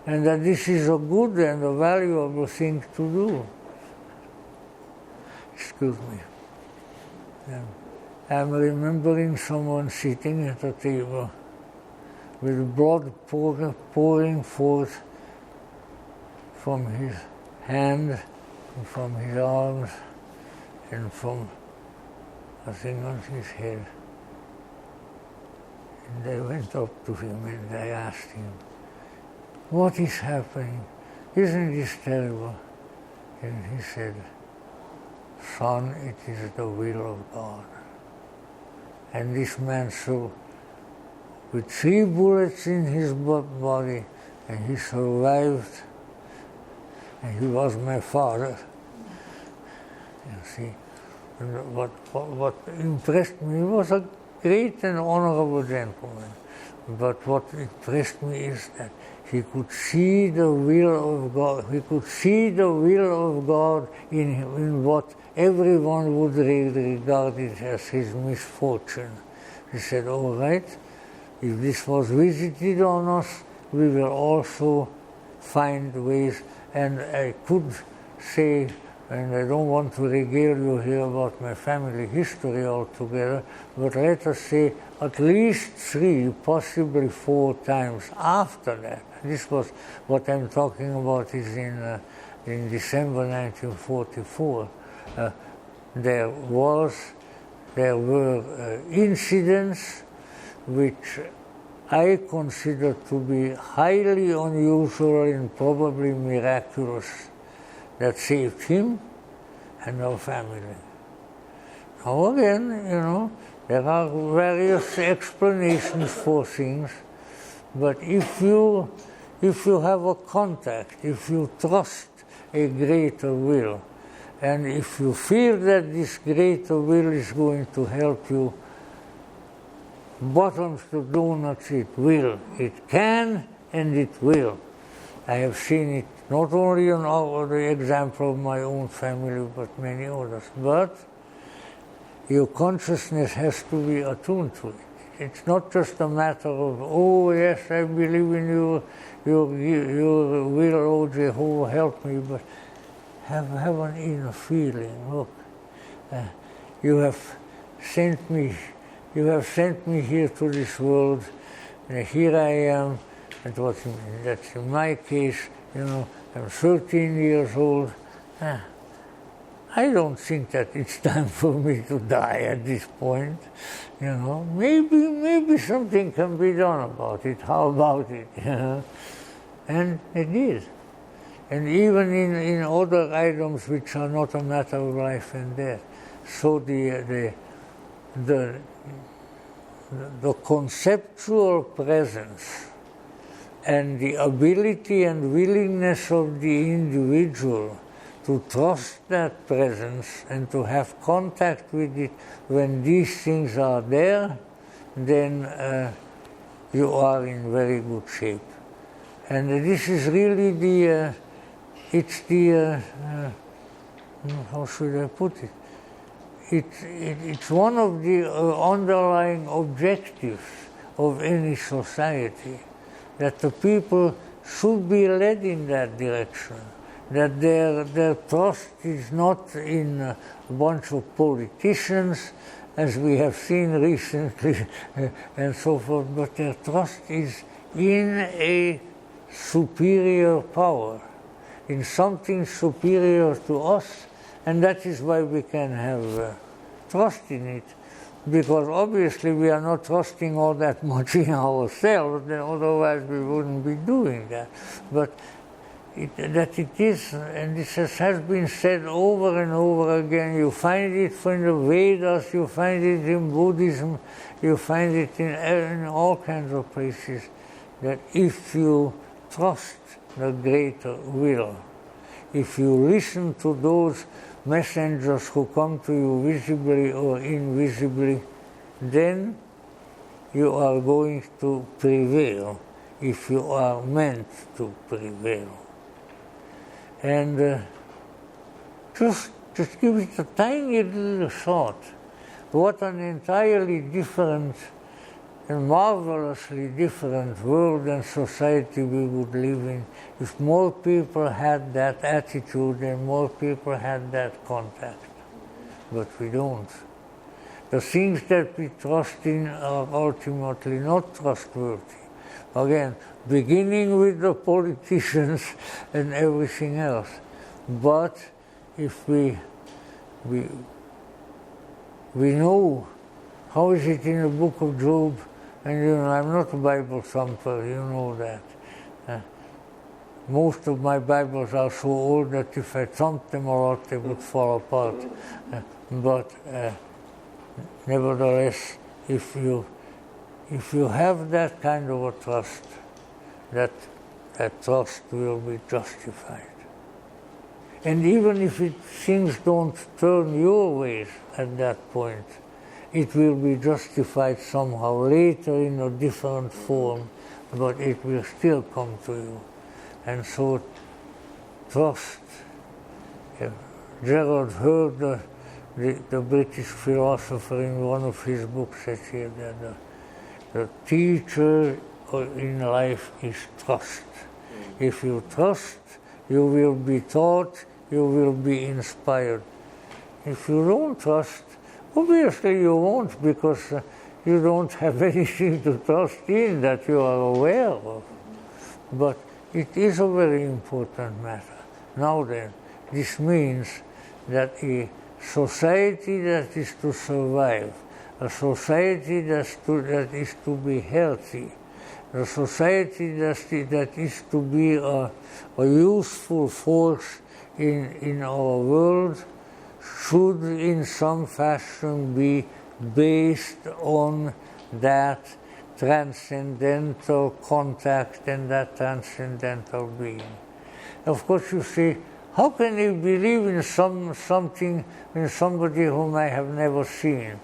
And that this is a good and a valuable thing to do. Excuse me. I'm remembering someone sitting at a table with blood pouring forth from his hand, and from his arms, and from a thing on his head. And I went up to him and I asked him, "What is happening? Isn't this terrible?" And he said, "Son, it is the will of God." And this man saw, with 3 bullets in his body, and he survived, and he was my father. You see, and what impressed me, he was a great and honorable gentleman, but what impressed me is that he could see the will of God. He could see the will of God in what everyone would regard it as his misfortune. He said, "All right, if this was visited on us, we will also find ways." And I could say, and I don't want to regale you here about my family history altogether, but let us say at least 3, possibly 4 times after that. This was what I'm talking about is in December 1944. There were incidents which I consider to be highly unusual and probably miraculous that saved him and our family. Now again, you know, there are various explanations for things, but if you have a contact, if you trust a greater will, and if you feel that this greater will is going to help you, bottoms to donuts, it will. It can and it will. I have seen it not only in the example of my own family, but many others. But your consciousness has to be attuned to it. It's not just a matter of, "Oh yes, I believe in you, your will, oh Jehovah, help me," but have an inner feeling. Look, you have sent me here to this world, and here I am. That's in my case, you know, I'm 13 years old. I don't think that it's time for me to die at this point. You know, maybe something can be done about it. How about it? You know? And it is. And even in other items which are not a matter of life and death. So the conceptual presence and the ability and willingness of the individual to trust that presence and to have contact with it when these things are there, then you are in very good shape. And this is really how should I put it? It's one of the underlying objectives of any society, that the people should be led in that direction, that their trust is not in a bunch of politicians, as we have seen recently, and so forth, but their trust is in a superior power, in something superior to us, and that is why we can have trust in it. because obviously we are not trusting all that much in ourselves, then otherwise we wouldn't be doing that. But that it is, and this has been said over and over again, you find it from the Vedas, you find it in Buddhism, you find it in all kinds of places, that if you trust the greater will, if you listen to those messengers who come to you visibly or invisibly, then you are going to prevail if you are meant to prevail. And just give it a tiny little thought. What an entirely different and marvelously different world and society we would live in if more people had that attitude and more people had that contact. But we don't. The things that we trust in are ultimately not trustworthy. Again, beginning with the politicians and everything else. But if we know, how is it in the book of Job? And you know, I'm not a Bible thumper, you know that. Most of my Bibles are so old that if I thumped them a lot, they would fall apart. But nevertheless, if you have that kind of a trust, that trust will be justified. And even if things don't turn your ways at that point, it will be justified somehow later in a different form, but it will still come to you. And so trust. Gerald Hoeller, the British philosopher, in one of his books said here that the teacher in life is trust. If you trust, you will be taught, you will be inspired. If you don't trust, obviously you won't, because you don't have anything to trust in that you are aware of. But it is a very important matter. Now then, this means that a society that is to survive, a society that is to be healthy, a society that is to be a useful force in our world, should in some fashion be based on that transcendental contact and that transcendental being. Of course, you see, how can you believe in something in somebody whom I have never seen?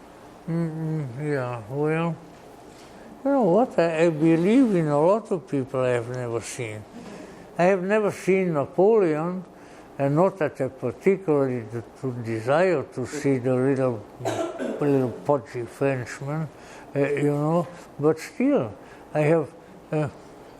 Yeah, well, you know what? I believe in a lot of people I have never seen. I have never seen Napoleon, and not that I particularly desire to see the little podgy Frenchman, you know, but still, I have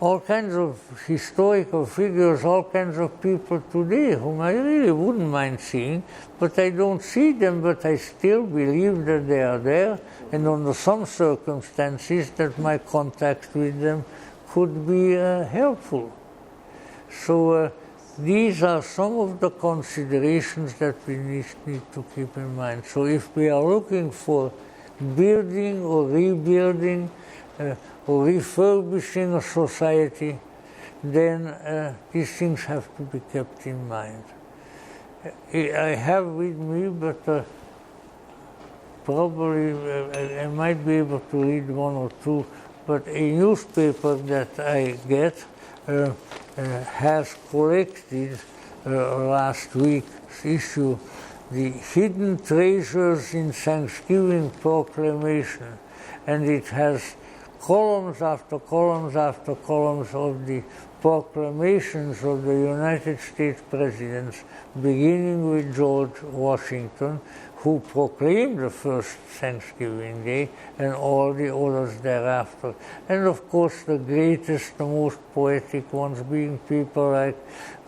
all kinds of historical figures, all kinds of people today whom I really wouldn't mind seeing, but I don't see them, but I still believe that they are there, and under some circumstances that my contact with them could be helpful. So these are some of the considerations that we need to keep in mind. So if we are looking for building or rebuilding or refurbishing a society, then these things have to be kept in mind. I have with me, but probably I might be able to read one or two, but a newspaper that I get has collected last week's issue the hidden treasures in Thanksgiving proclamation, and it has columns after columns after columns of the proclamations of the United States presidents, beginning with George Washington, who proclaimed the first Thanksgiving Day, and all the others thereafter. And of course the greatest, the most poetic ones being people like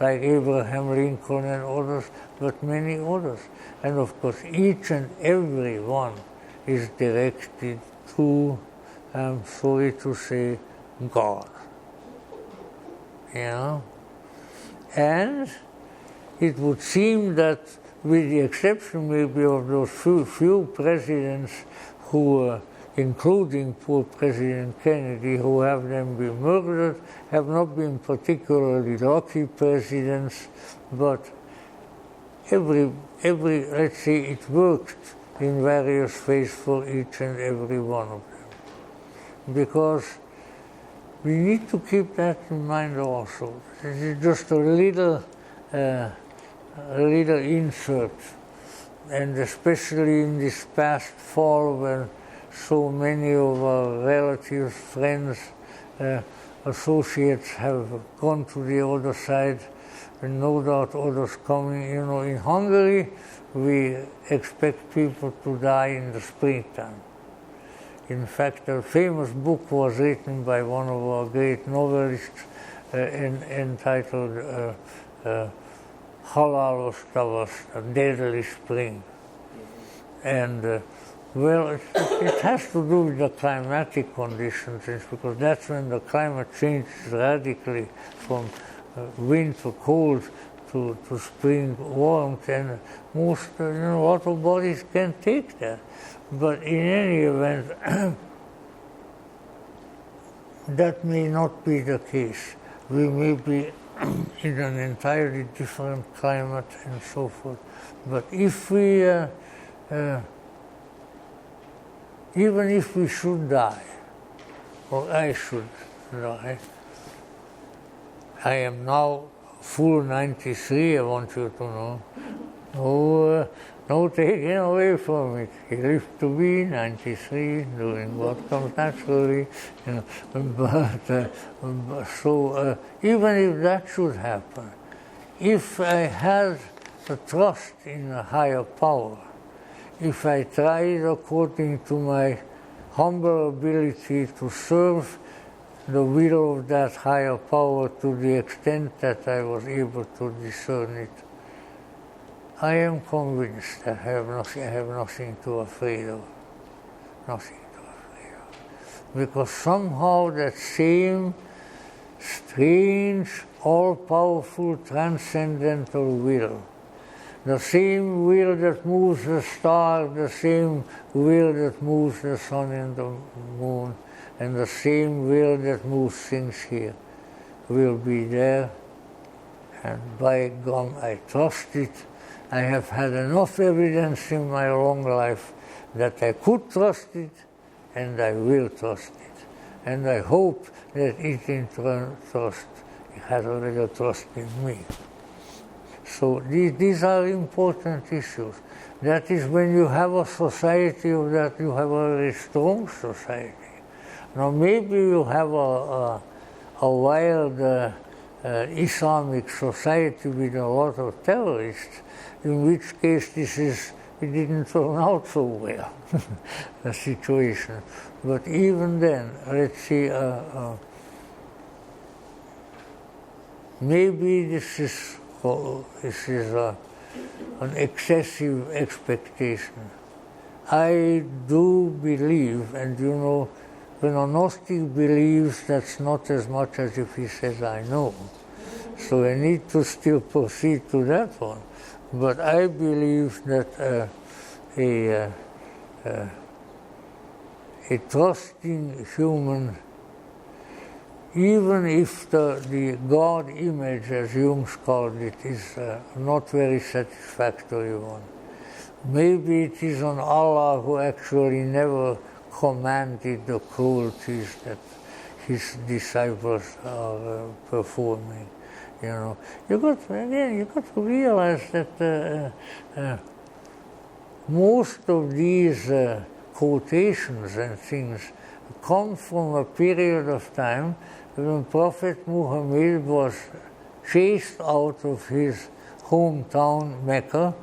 Abraham Lincoln and others, but many others. And of course each and every one is directed to, I'm sorry to say, God. You know? And it would seem that, with the exception maybe of those few presidents who, including poor President Kennedy, who have then been murdered, have not been particularly lucky presidents, but every let's say it worked in various ways for each and every one of them. Because we need to keep that in mind also. This is just a little insert, and especially in this past fall when so many of our relatives, friends, associates have gone to the other side, and no doubt others coming. You know, in Hungary, we expect people to die in the springtime. In fact, a famous book was written by one of our great novelists entitled Halálos tavasz, A Deadly Spring. And well, it has to do with the climatic conditions, because that's when the climate changes radically from winter cold to spring warmth, and most, lot of bodies can take that. But in any event, that may not be the case. We may be in an entirely different climate and so forth. But if we, even if we should die, or I should die, I am now full 93, I want you to know. No taking away from it. He lived to be 93, doing what comes naturally. So even if that should happen, if I had a trust in a higher power, if I tried according to my humble ability to serve the will of that higher power to the extent that I was able to discern it, I am convinced that I have nothing to afraid of. Nothing to afraid of. Because somehow that same strange, all-powerful, transcendental will, the same will that moves the stars, the same will that moves the sun and the moon, and the same will that moves things here, will be there. And by gum, I trust it. I have had enough evidence in my long life that I could trust it, and I will trust it. And I hope that it in turn has a little trust in me. So these are important issues. That is, when you have a society of that, you have a very strong society. Now maybe you have a wild Islamic society with a lot of terrorists, in which case it didn't turn out so well, the situation. But even then, let's see, maybe this is an excessive expectation. I do believe, and when a Gnostic believes, that's not as much as if he says, I know. So I need to still proceed to that one. But I believe that a trusting human, even if the God image, as Jung's called it, is not very satisfactory one. Maybe it is on Allah who actually never commanded the cruelties that his disciples are performing. You got to realize that most of these quotations and things come from a period of time when Prophet Muhammad was chased out of his hometown Mecca,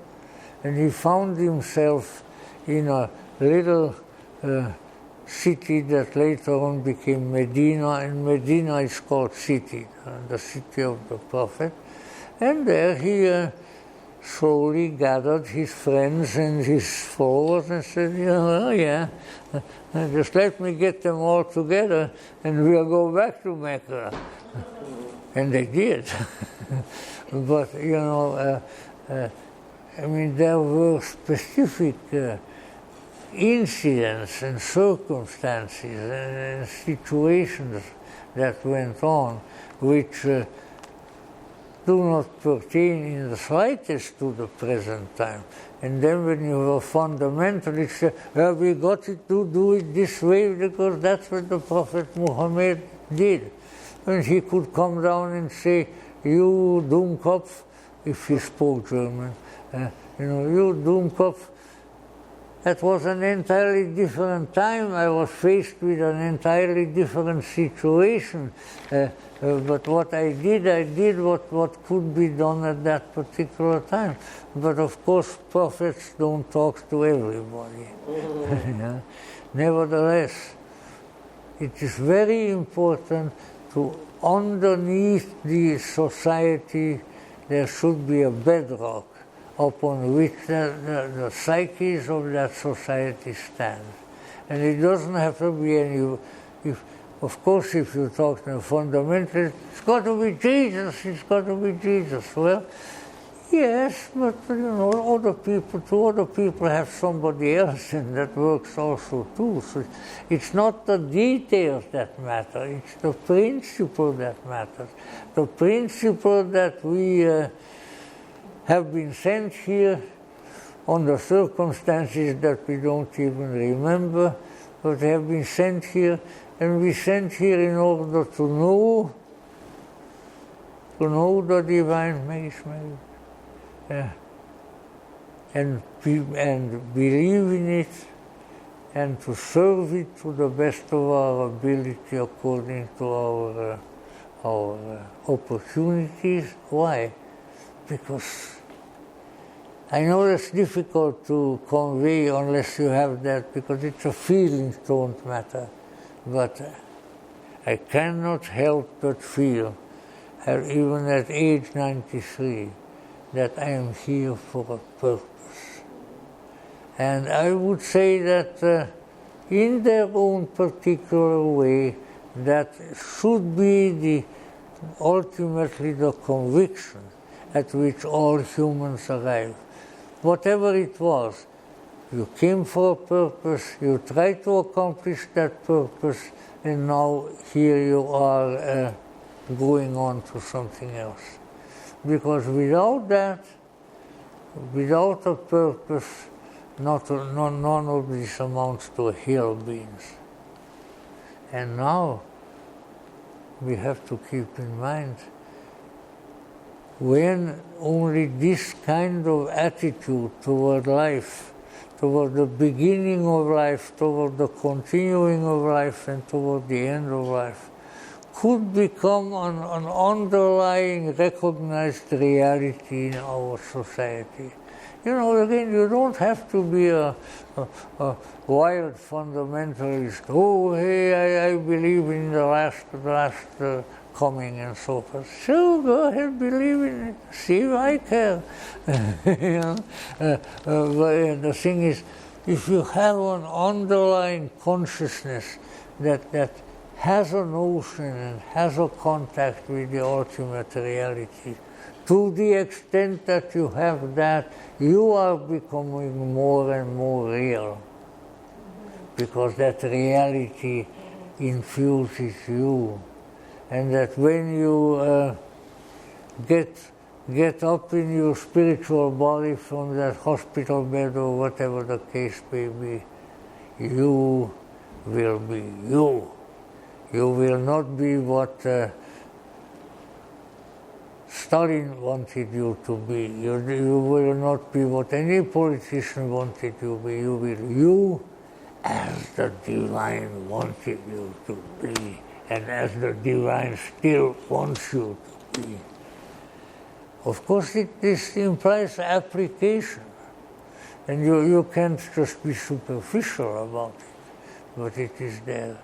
and he found himself in a little city that later on became Medina, and Medina is called city, the city of the Prophet. And there he slowly gathered his friends and his followers and said, just let me get them all together and we'll go back to Mecca. And they did. But, there were specific incidents and circumstances and situations that went on which do not pertain in the slightest to the present time. And then when you have a fundamentalist say, well, we got to do it this way because that's what the Prophet Muhammad did. And he could come down and say, you Dummkopf, if he spoke German, you Dummkopf. That was an entirely different time. I was faced with an entirely different situation. But what I did what could be done at that particular time. But of course, prophets don't talk to everybody. Yeah. Nevertheless, it is very important to, underneath the society, there should be a bedrock upon which the psyches of that society stand. And it doesn't have to be any, of course, if you talk to a fundamentalist, it's got to be Jesus, it's got to be Jesus. Well, yes, but other people have somebody else, and that works also too. So it's not the details that matter, it's the principle that matters. The principle that we have been sent here under circumstances that we don't even remember, but have been sent here, and we sent here in order to know the divine Meishmei, and believe in it, and to serve it to the best of our ability according to our opportunities. Why? Because I know it's difficult to convey unless you have that, because it's a feelings don't matter. But I cannot help but feel, even at age 93, that I am here for a purpose. And I would say that in their own particular way, that should be ultimately the conviction at which all humans arrive. Whatever it was, you came for a purpose, you tried to accomplish that purpose, and now here you are going on to something else. Because without that, without a purpose, none of this amounts to hill beans. And now we have to keep in mind, when only this kind of attitude toward life, toward the beginning of life, toward the continuing of life, and toward the end of life, could become an underlying recognized reality in our society. Again, you don't have to be a wild fundamentalist. Oh, hey, I believe in the last coming and so forth. So go ahead, believe in it. See if I care. But the thing is, if you have an underlying consciousness that has a notion and has a contact with the ultimate reality, to the extent that you have that, you are becoming more and more real, because that reality infuses you. And that when you get up in your spiritual body from that hospital bed or whatever the case may be, you will be you. You will not be what Stalin wanted you to be. You will not be what any politician wanted you to be. You will you as the divine wanted you to be, and as the divine still wants you to be. Of course, this implies application, and you can't just be superficial about it, but it is there.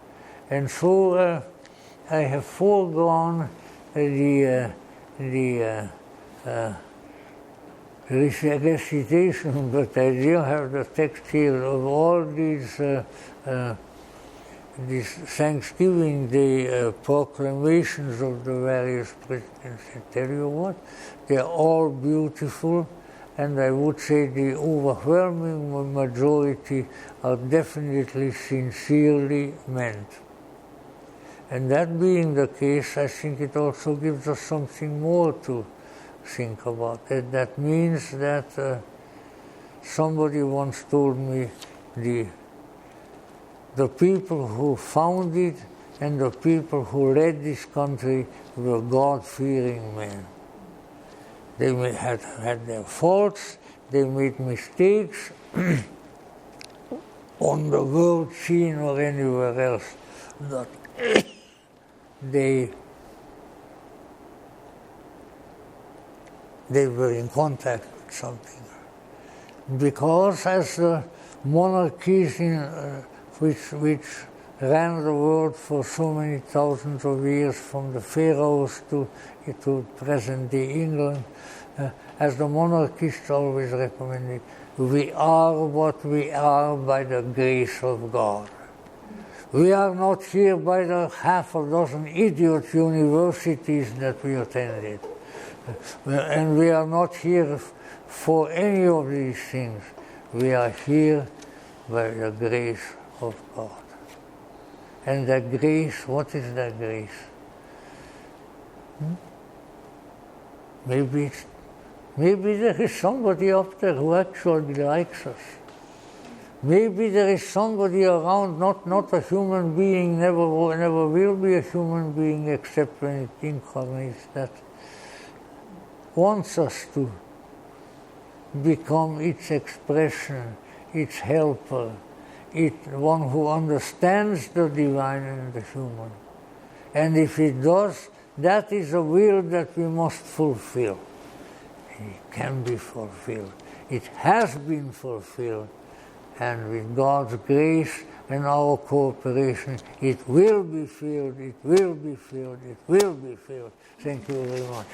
And so I have foregone the recitation, but I do have the text here of all these Thanksgiving Day proclamations of the various presidents. I tell you what, they're all beautiful, and I would say the overwhelming majority are definitely sincerely meant. And that being the case, I think it also gives us something more to think about. That means that somebody once told me the people who founded and the people who led this country were God-fearing men. They may have had their faults, they made mistakes on the world scene or anywhere else, but they were in contact with something. Because as the monarchies which ran the world for so many thousands of years, from the pharaohs to present-day England, as the monarchists always recommended, we are what we are by the grace of God. We are not here by the half a dozen idiot universities that we attended. And we are not here for any of these things. We are here by the grace of God. And that grace, what is that grace? Maybe there is somebody up there who actually likes us. Maybe there is somebody around, not a human being, never will be a human being except when it incarnates, that wants us to become its expression, its helper, one who understands the divine and the human. And if it does, that is a will that we must fulfill. It can be fulfilled. It has been fulfilled. And with God's grace and our cooperation, it will be filled, it will be filled, it will be filled. Thank you very much.